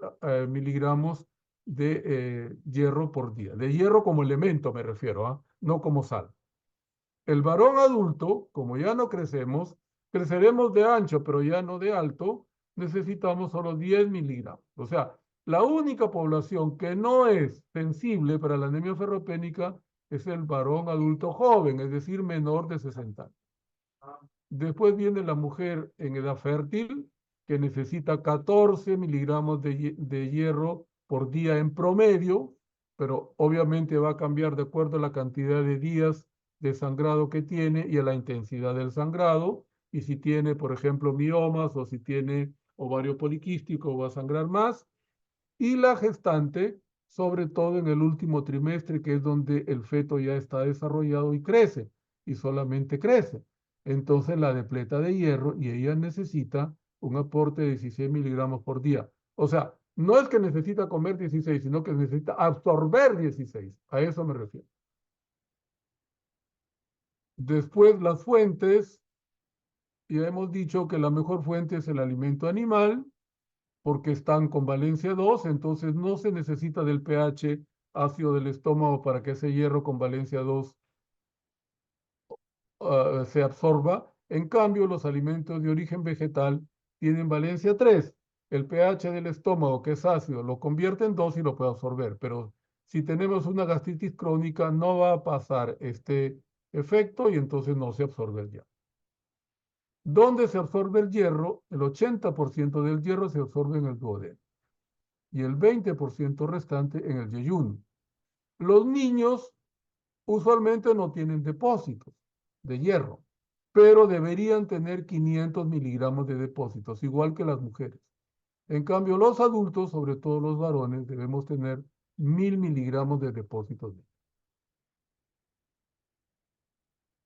miligramos de hierro por día. De hierro como elemento me refiero, no como sal. El varón adulto, como ya no crecemos, creceremos de ancho, pero ya no de alto, necesitamos solo 10 miligramos. O sea, la única población que no es sensible para la anemia ferropénica es el varón adulto joven, es decir, menor de 60 años. Después viene la mujer en edad fértil, que necesita 14 miligramos de hierro por día en promedio, pero obviamente va a cambiar de acuerdo a la cantidad de días de sangrado que tiene y a la intensidad del sangrado. Y si tiene, por ejemplo, miomas o si tiene ovario poliquístico, va a sangrar más. Y la gestante, sobre todo en el último trimestre, que es donde el feto ya está desarrollado y crece, y solamente crece. Entonces la depleta de hierro y ella necesita un aporte de 16 miligramos por día. O sea, no es que necesita comer 16, sino que necesita absorber 16. A eso me refiero. Después las fuentes, ya hemos dicho que la mejor fuente es el alimento animal, porque están con valencia 2, entonces no se necesita del pH ácido del estómago para que ese hierro con valencia 2 se absorba. En cambio, los alimentos de origen vegetal tienen valencia 3. El pH del estómago, que es ácido, lo convierte en 2 y lo puede absorber, pero si tenemos una gastritis crónica no va a pasar este efecto y entonces no se absorbe el hierro. ¿Dónde se absorbe el hierro? El 80% del hierro se absorbe en el duodeno y el 20% restante en el yeyuno. Los niños usualmente no tienen depósitos de hierro, pero deberían tener 500 miligramos de depósitos, igual que las mujeres. En cambio, los adultos, sobre todo los varones, debemos tener 1000 miligramos de depósitos.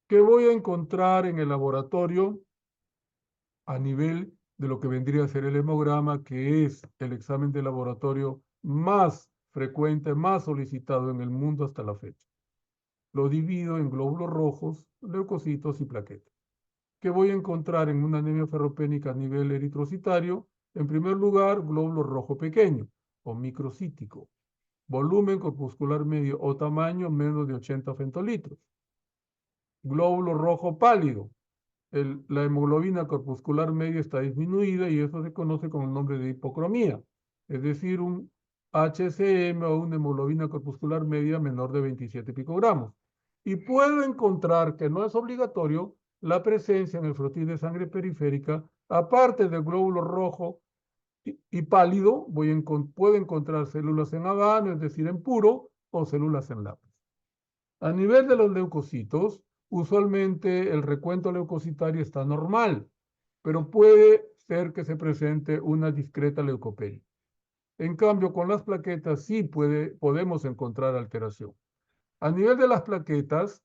¿Qué voy a encontrar en el laboratorio a nivel de lo que vendría a ser el hemograma, que es el examen de laboratorio más frecuente, más solicitado en el mundo hasta la fecha? Lo divido en glóbulos rojos, leucocitos y plaquetas. ¿Qué voy a encontrar en una anemia ferropénica a nivel eritrocitario? En primer lugar, glóbulo rojo pequeño o microcítico, volumen corpuscular medio o tamaño menos de 80 femtolitros. Glóbulo rojo pálido, la hemoglobina corpuscular media está disminuida y eso se conoce con el nombre de hipocromía, es decir, un HCM o una hemoglobina corpuscular media menor de 27 picogramos. Y puedo encontrar, que no es obligatorio, la presencia en el frotis de sangre periférica, aparte del glóbulo rojo y pálido, puedo encontrar células en habano, es decir, en puro, o células en lápiz. A nivel de los leucocitos, usualmente el recuento leucocitario está normal, pero puede ser que se presente una discreta leucopenia. En cambio, con las plaquetas sí podemos encontrar alteración. A nivel de las plaquetas,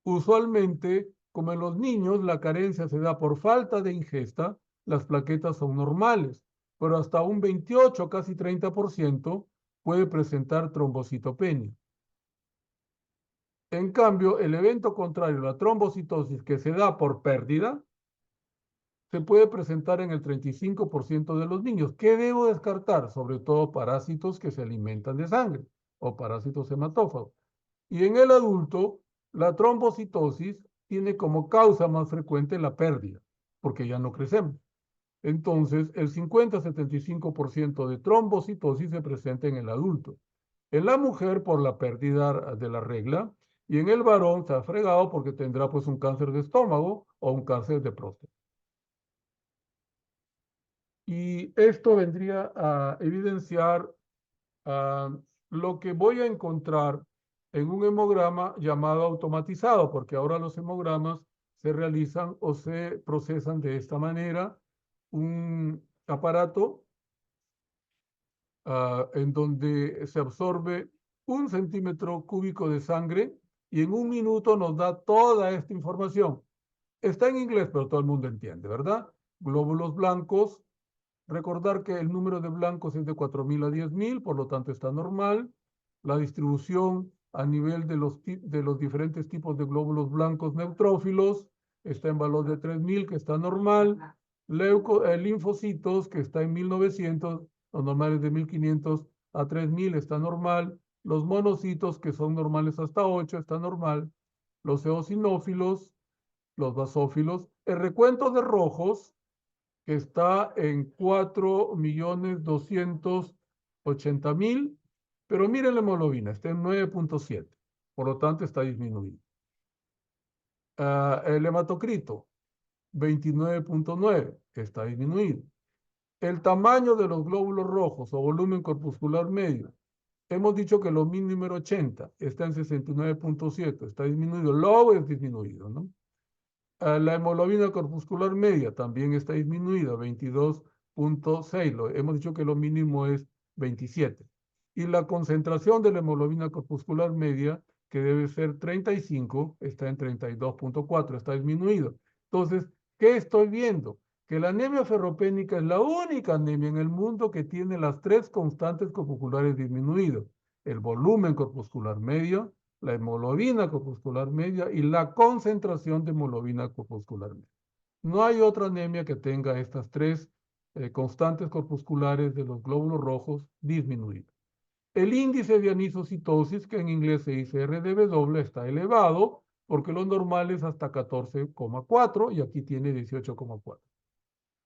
usualmente, como en los niños, la carencia se da por falta de ingesta, las plaquetas son normales, pero hasta un 28, casi 30% puede presentar trombocitopenia. En cambio, el evento contrario, la trombocitosis, que se da por pérdida, se puede presentar en el 35% de los niños. ¿Qué debo descartar? Sobre todo parásitos que se alimentan de sangre o parásitos hematófagos. Y en el adulto, la trombocitosis tiene como causa más frecuente la pérdida, porque ya no crecemos. Entonces, el 50-75% de trombocitosis se presenta en el adulto. En la mujer por la pérdida de la regla y en el varón se ha fregado porque tendrá pues un cáncer de estómago o un cáncer de próstata. Y esto vendría a evidenciar lo que voy a encontrar en un hemograma llamado automatizado, porque ahora los hemogramas se realizan o se procesan de esta manera. Un aparato en donde se absorbe 1 centímetro cúbico de sangre y en 1 minuto nos da toda esta información. Está en inglés, pero todo el mundo entiende, ¿verdad? Glóbulos blancos. Recordar que el número de blancos es de 4.000 a 10.000, por lo tanto está normal. La distribución a nivel de los diferentes tipos de glóbulos blancos neutrófilos está en valor de 3.000, que está normal. Linfocitos, que está en 1.900, los normales de 1.500 a 3.000, está normal. Los monocitos, que son normales hasta 8, está normal. Los eosinófilos, los basófilos. El recuento de rojos, que está en 4.280.000, pero miren la hemoglobina, está en 9.7, por lo tanto está disminuido. El hematocrito, 29.9, está disminuido. El tamaño de los glóbulos rojos o volumen corpuscular medio, hemos dicho que lo mínimo era 80, está en 69.7, está disminuido. Luego es disminuido, ¿no? La hemoglobina corpuscular media también está disminuida, 22.6. Hemos dicho que lo mínimo es 27. Y la concentración de la hemoglobina corpuscular media, que debe ser 35, está en 32.4, está disminuido. Entonces, ¿qué estoy viendo? Que la anemia ferropénica es la única anemia en el mundo que tiene las 3 constantes corpusculares disminuidas: el volumen corpuscular medio, la hemoglobina corpuscular media y la concentración de hemoglobina corpuscular media. No hay otra anemia que tenga estas 3 constantes corpusculares de los glóbulos rojos disminuidas. El índice de anisocitosis, que en inglés se dice RDW, está elevado porque lo normal es hasta 14,4 y aquí tiene 18,4.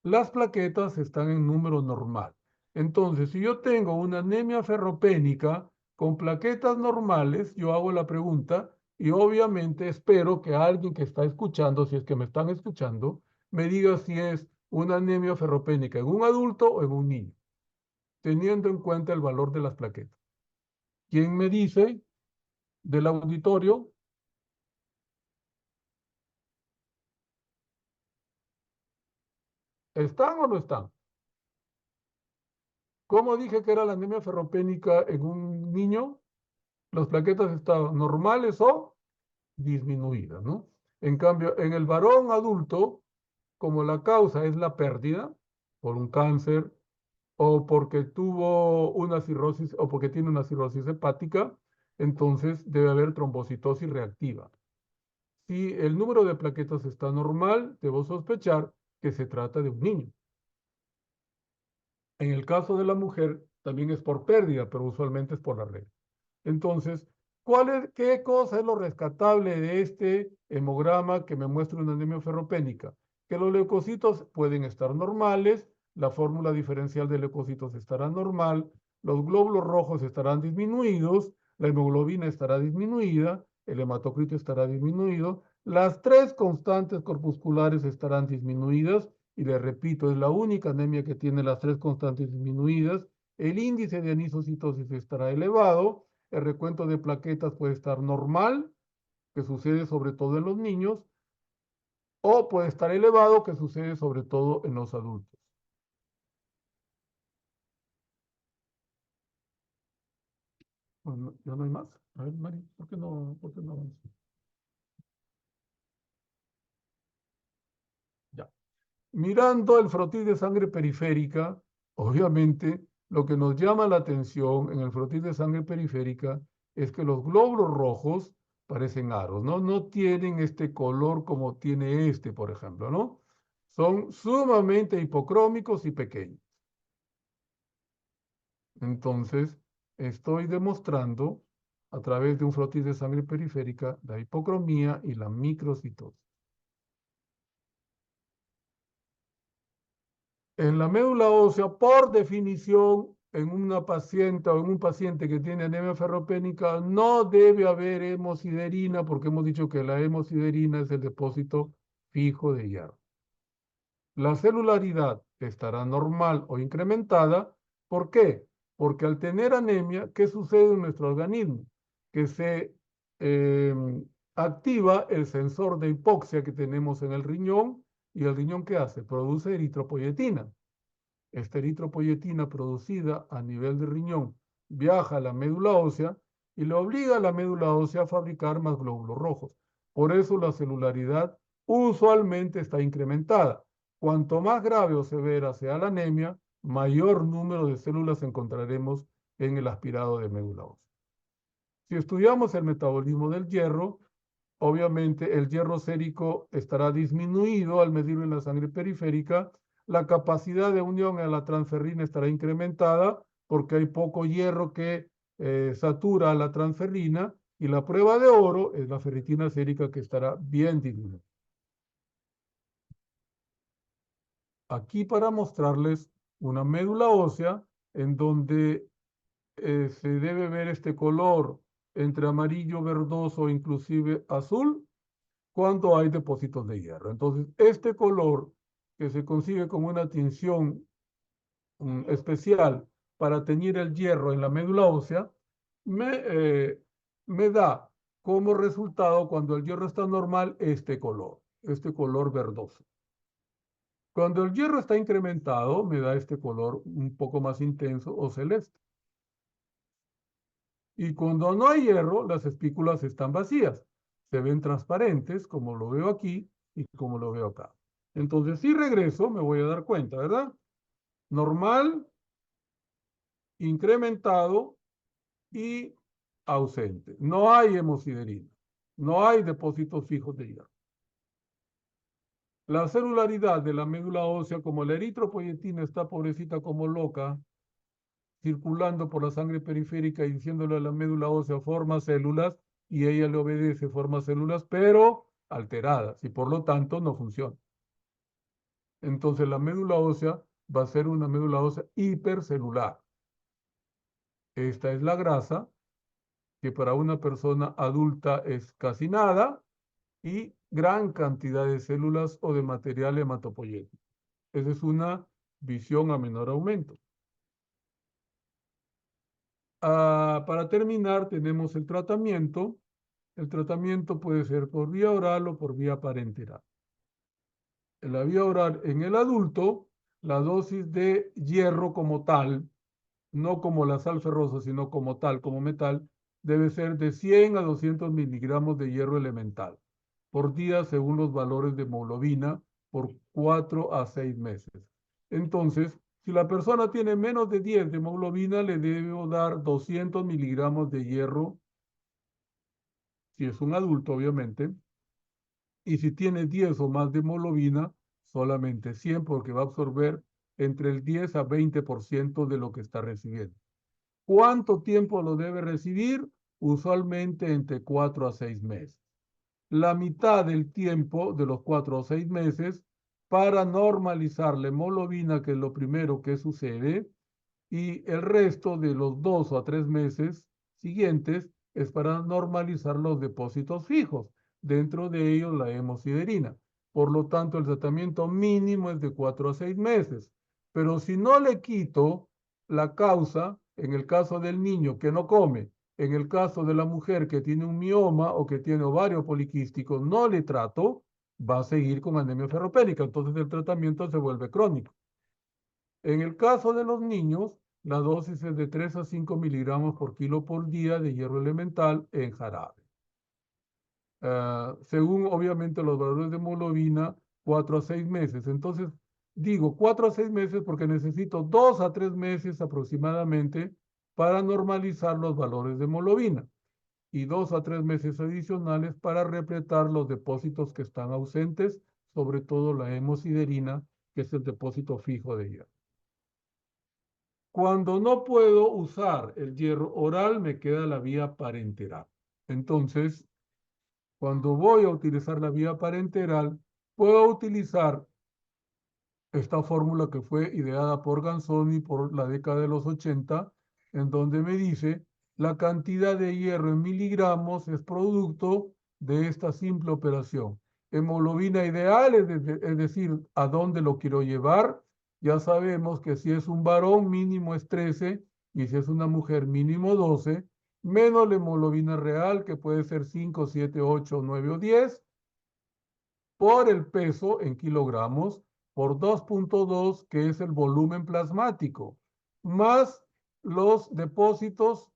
Las plaquetas están en número normal. Entonces, si yo tengo una anemia ferropénica con plaquetas normales, yo hago la pregunta y obviamente espero que alguien que está escuchando, si es que me están escuchando, me diga si es una anemia ferropénica en un adulto o en un niño, teniendo en cuenta el valor de las plaquetas. ¿Quién me dice del auditorio? ¿Están o no están? ¿Cómo dije que era la anemia ferropénica en un niño? Las plaquetas estaban normales o disminuidas, ¿no? En cambio, en el varón adulto, como la causa es la pérdida por un cáncer o porque tuvo una cirrosis o porque tiene una cirrosis hepática, entonces debe haber trombocitosis reactiva. Si el número de plaquetas está normal, debo sospechar que se trata de un niño. En el caso de la mujer, también es por pérdida, pero usualmente es por la regla. Entonces, ¿qué cosa es lo rescatable de este hemograma que me muestra una anemia ferropénica? Que los leucocitos pueden estar normales, la fórmula diferencial de leucocitos estará normal, los glóbulos rojos estarán disminuidos, la hemoglobina estará disminuida, el hematocrito estará disminuido, las 3 constantes corpusculares estarán disminuidas, y le repito, es la única anemia que tiene las 3 constantes disminuidas, el índice de anisocitosis estará elevado, el recuento de plaquetas puede estar normal, que sucede sobre todo en los niños, o puede estar elevado, que sucede sobre todo en los adultos. Bueno, ¿ya no hay más? A ver, Mari, ¿por qué no avanza? Ya. Mirando el frotis de sangre periférica, obviamente lo que nos llama la atención en el frotis de sangre periférica es que los glóbulos rojos parecen aros, ¿no? No tienen este color como tiene este, por ejemplo, ¿no? Son sumamente hipocrómicos y pequeños. Entonces, estoy demostrando a través de un frotis de sangre periférica la hipocromía y la microcitosis. En la médula ósea, por definición, en una paciente o en un paciente que tiene anemia ferropénica, no debe haber hemosiderina, porque hemos dicho que la hemosiderina es el depósito fijo de hierro. La celularidad estará normal o incrementada. ¿Por qué? Porque al tener anemia, ¿qué sucede en nuestro organismo? Que se eh, activa el sensor de hipoxia que tenemos en el riñón, y el riñón ¿qué hace? Produce eritropoyetina. Esta eritropoyetina producida a nivel de riñón viaja a la médula ósea y le obliga a la médula ósea a fabricar más glóbulos rojos. Por eso la celularidad usualmente está incrementada. Cuanto más grave o severa sea la anemia, mayor número de células encontraremos en el aspirado de médula ósea. Si estudiamos el metabolismo del hierro, obviamente el hierro sérico estará disminuido al medirlo en la sangre periférica. La capacidad de unión a la transferrina estará incrementada porque hay poco hierro que satura a la transferrina, y la prueba de oro es la ferritina sérica, que estará bien disminuida. Aquí para mostrarles una médula ósea en donde se debe ver este color entre amarillo, verdoso, inclusive azul, cuando hay depósitos de hierro. Entonces, este color, que se consigue con una tinción especial para teñir el hierro en la médula ósea, me da como resultado, cuando el hierro está normal, este color verdoso. Cuando el hierro está incrementado, me da este color un poco más intenso o celeste. Y cuando no hay hierro, las espículas están vacías. Se ven transparentes, como lo veo aquí y como lo veo acá. Entonces, si regreso, me voy a dar cuenta, ¿verdad? Normal, incrementado y ausente. No hay hemosiderina. No hay depósitos fijos de hierro. La celularidad de la médula ósea, como la eritropoyetina está pobrecita como loca, circulando por la sangre periférica y diciéndole a la médula ósea forma células, y ella le obedece, forma células, pero alteradas, y por lo tanto no funciona. Entonces la médula ósea va a ser una médula ósea hipercelular. Esta es la grasa, que para una persona adulta es casi nada, y gran cantidad de células o de material hematopoyético. Esa es una visión a menor aumento. Para terminar, tenemos el tratamiento. El tratamiento puede ser por vía oral o por vía parenteral. En la vía oral, en el adulto, la dosis de hierro como tal, no como la sal ferrosa, sino como tal, como metal, debe ser de 100 a 200 miligramos de hierro elemental por día, según los valores de hemoglobina, por 4 a 6 meses. Entonces, si la persona tiene menos de 10 de hemoglobina, le debo dar 200 miligramos de hierro, si es un adulto, obviamente, y si tiene 10 o más de hemoglobina, solamente 100, porque va a absorber entre el 10 a 20% de lo que está recibiendo. ¿Cuánto tiempo lo debe recibir? Usualmente entre 4 a 6 meses. La mitad del tiempo de los 4 o 6 meses para normalizar la hemoglobina, que es lo primero que sucede, y el resto de los 2 o 3 meses siguientes es para normalizar los depósitos fijos, dentro de ellos la hemosiderina. Por lo tanto, el tratamiento mínimo es de 4 a 6 meses. Pero si no le quito la causa, en el caso del niño que no come, en el caso de la mujer que tiene un mioma o que tiene ovario poliquístico, no le trato, va a seguir con anemia ferropénica. Entonces el tratamiento se vuelve crónico. En el caso de los niños, la dosis es de 3 a 5 miligramos por kilo por día de hierro elemental en jarabe. Según obviamente los valores de hemoglobina, 4 a 6 meses. Entonces, digo 4 a 6 meses porque necesito 2 a 3 meses aproximadamente para normalizar los valores de hemoglobina, y 2 a 3 meses adicionales para repletar los depósitos que están ausentes, sobre todo la hemosiderina, que es el depósito fijo de hierro. Cuando no puedo usar el hierro oral, me queda la vía parenteral. Entonces, cuando voy a utilizar la vía parenteral, puedo utilizar esta fórmula que fue ideada por Ganzoni por la década de los 80, en donde me dice la cantidad de hierro en miligramos es producto de esta simple operación. Hemoglobina ideal, es decir, a dónde lo quiero llevar. Ya sabemos que si es un varón mínimo es 13 y si es una mujer mínimo 12, menos la hemoglobina real, que puede ser 5, 7, 8, 9 o 10, por el peso en kilogramos, por 2.2, que es el volumen plasmático, más los depósitos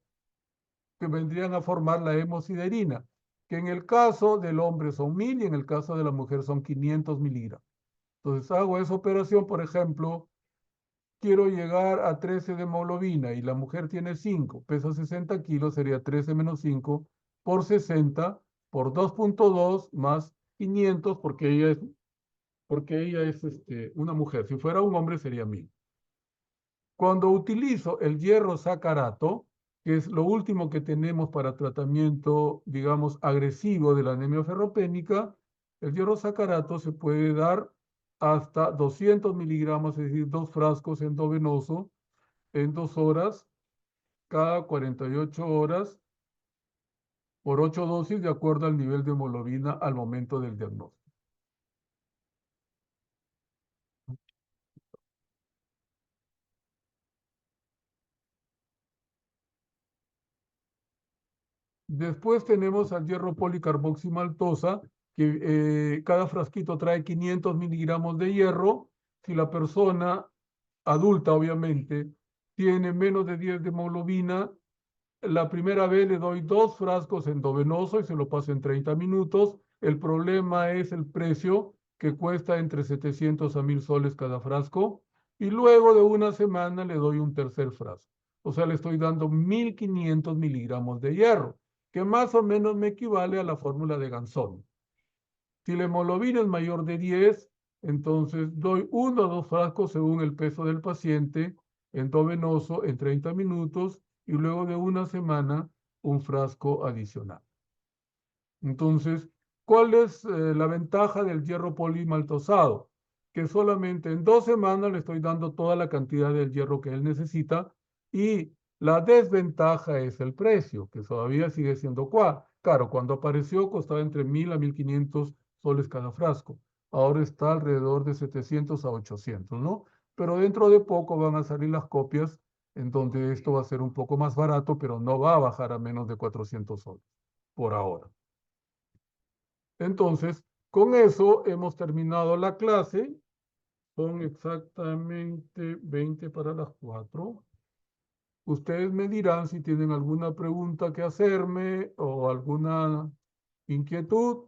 que vendrían a formar la hemosiderina, que en el caso del hombre son 1000 y en el caso de la mujer son 500 miligramos. Entonces hago esa operación, por ejemplo, quiero llegar a 13 de hemoglobina y la mujer tiene 5, pesa 60 kilos, sería 13 menos 5 por 60 por 2.2 más 500 porque ella es una mujer. Si fuera un hombre sería 1000. Cuando utilizo el hierro sacarato, que es lo último que tenemos para tratamiento, digamos, agresivo de la anemia ferropénica, el hierro sacarato se puede dar hasta 200 miligramos, es decir, 2 frascos endovenoso en 2 horas, cada 48 horas, por 8 dosis, de acuerdo al nivel de hemoglobina al momento del diagnóstico. Después tenemos al hierro policarboximaltosa, que cada frasquito trae 500 miligramos de hierro. Si la persona adulta, obviamente, tiene menos de 10 de hemoglobina, la primera vez le doy 2 frascos endovenoso y se lo paso en 30 minutos. El problema es el precio, que cuesta entre 700 a 1000 soles cada frasco. Y luego de una semana le doy un tercer frasco. O sea, le estoy dando 1500 miligramos de hierro, que más o menos me equivale a la fórmula de Ganzoni. Si la hemoglobina es mayor de 10, entonces doy 1 o 2 frascos según el peso del paciente, endovenoso en 30 minutos y luego de una semana un frasco adicional. Entonces, ¿cuál es la ventaja del hierro polimaltosado? Que solamente en 2 semanas le estoy dando toda la cantidad del hierro que él necesita, y la desventaja es el precio, que todavía sigue siendo caro. Cuando apareció costaba entre 1000 a 1500 soles cada frasco. Ahora está alrededor de 700 a 800, ¿no? Pero dentro de poco van a salir las copias en donde esto va a ser un poco más barato, pero no va a bajar a menos de 400 soles por ahora. Entonces, con eso hemos terminado la clase. Son exactamente 20 para las 4. Ustedes me dirán si tienen alguna pregunta que hacerme o alguna inquietud,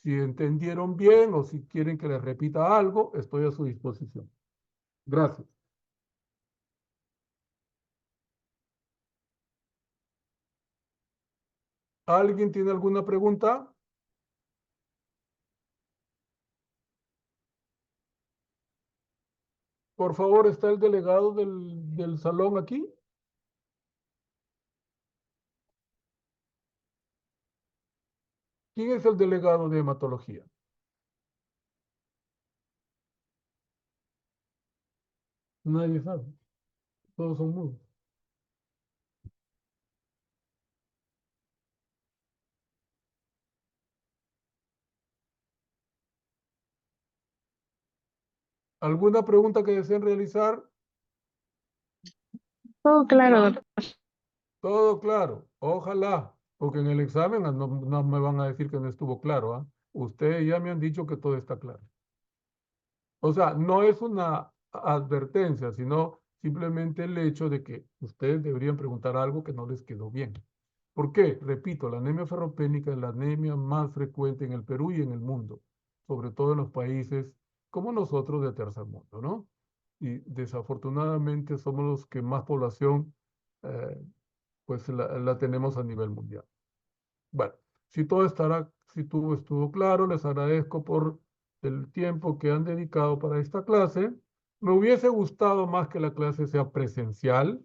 si entendieron bien o si quieren que les repita algo, estoy a su disposición. Gracias. ¿Alguien tiene alguna pregunta? Por favor, ¿está el delegado del salón aquí? ¿Quién es el delegado de hematología? Nadie sabe. Todos son mudos. ¿Alguna pregunta que deseen realizar? Todo claro, doctor. Todo claro. Ojalá, porque en el examen no me van a decir que no estuvo claro, ¿ah? Ustedes ya me han dicho que todo está claro. O sea, no es una advertencia, sino simplemente el hecho de que ustedes deberían preguntar algo que no les quedó bien. ¿Por qué? Repito, la anemia ferropénica es la anemia más frecuente en el Perú y en el mundo, sobre todo en los países como nosotros de tercer mundo, ¿no? Y desafortunadamente somos los que más población eh, pues la tenemos a nivel mundial. Bueno, si todo estuvo claro, les agradezco por el tiempo que han dedicado para esta clase. Me hubiese gustado más que la clase sea presencial,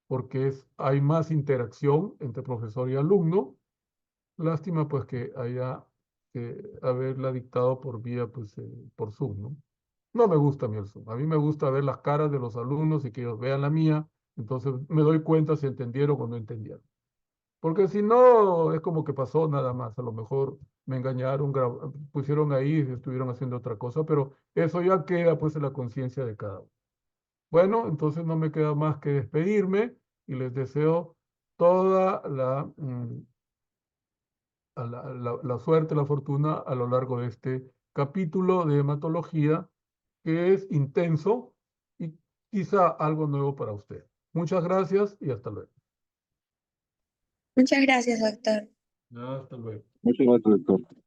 porque hay más interacción entre profesor y alumno. Lástima pues que haya que haberla dictado por vía, pues, por Zoom, ¿no? No me gusta a mí el Zoom. A mí me gusta ver las caras de los alumnos y que ellos vean la mía. Entonces me doy cuenta si entendieron o no entendieron. Porque si no, es como que pasó nada más. A lo mejor me engañaron, pusieron ahí y estuvieron haciendo otra cosa, pero eso ya queda pues en la conciencia de cada uno. Bueno, entonces no me queda más que despedirme y les deseo toda la suerte, la fortuna a lo largo de este capítulo de hematología que es intenso y quizá algo nuevo para usted. Muchas gracias y hasta luego. Muchas gracias, doctor. Hasta luego. Muchas gracias, doctor.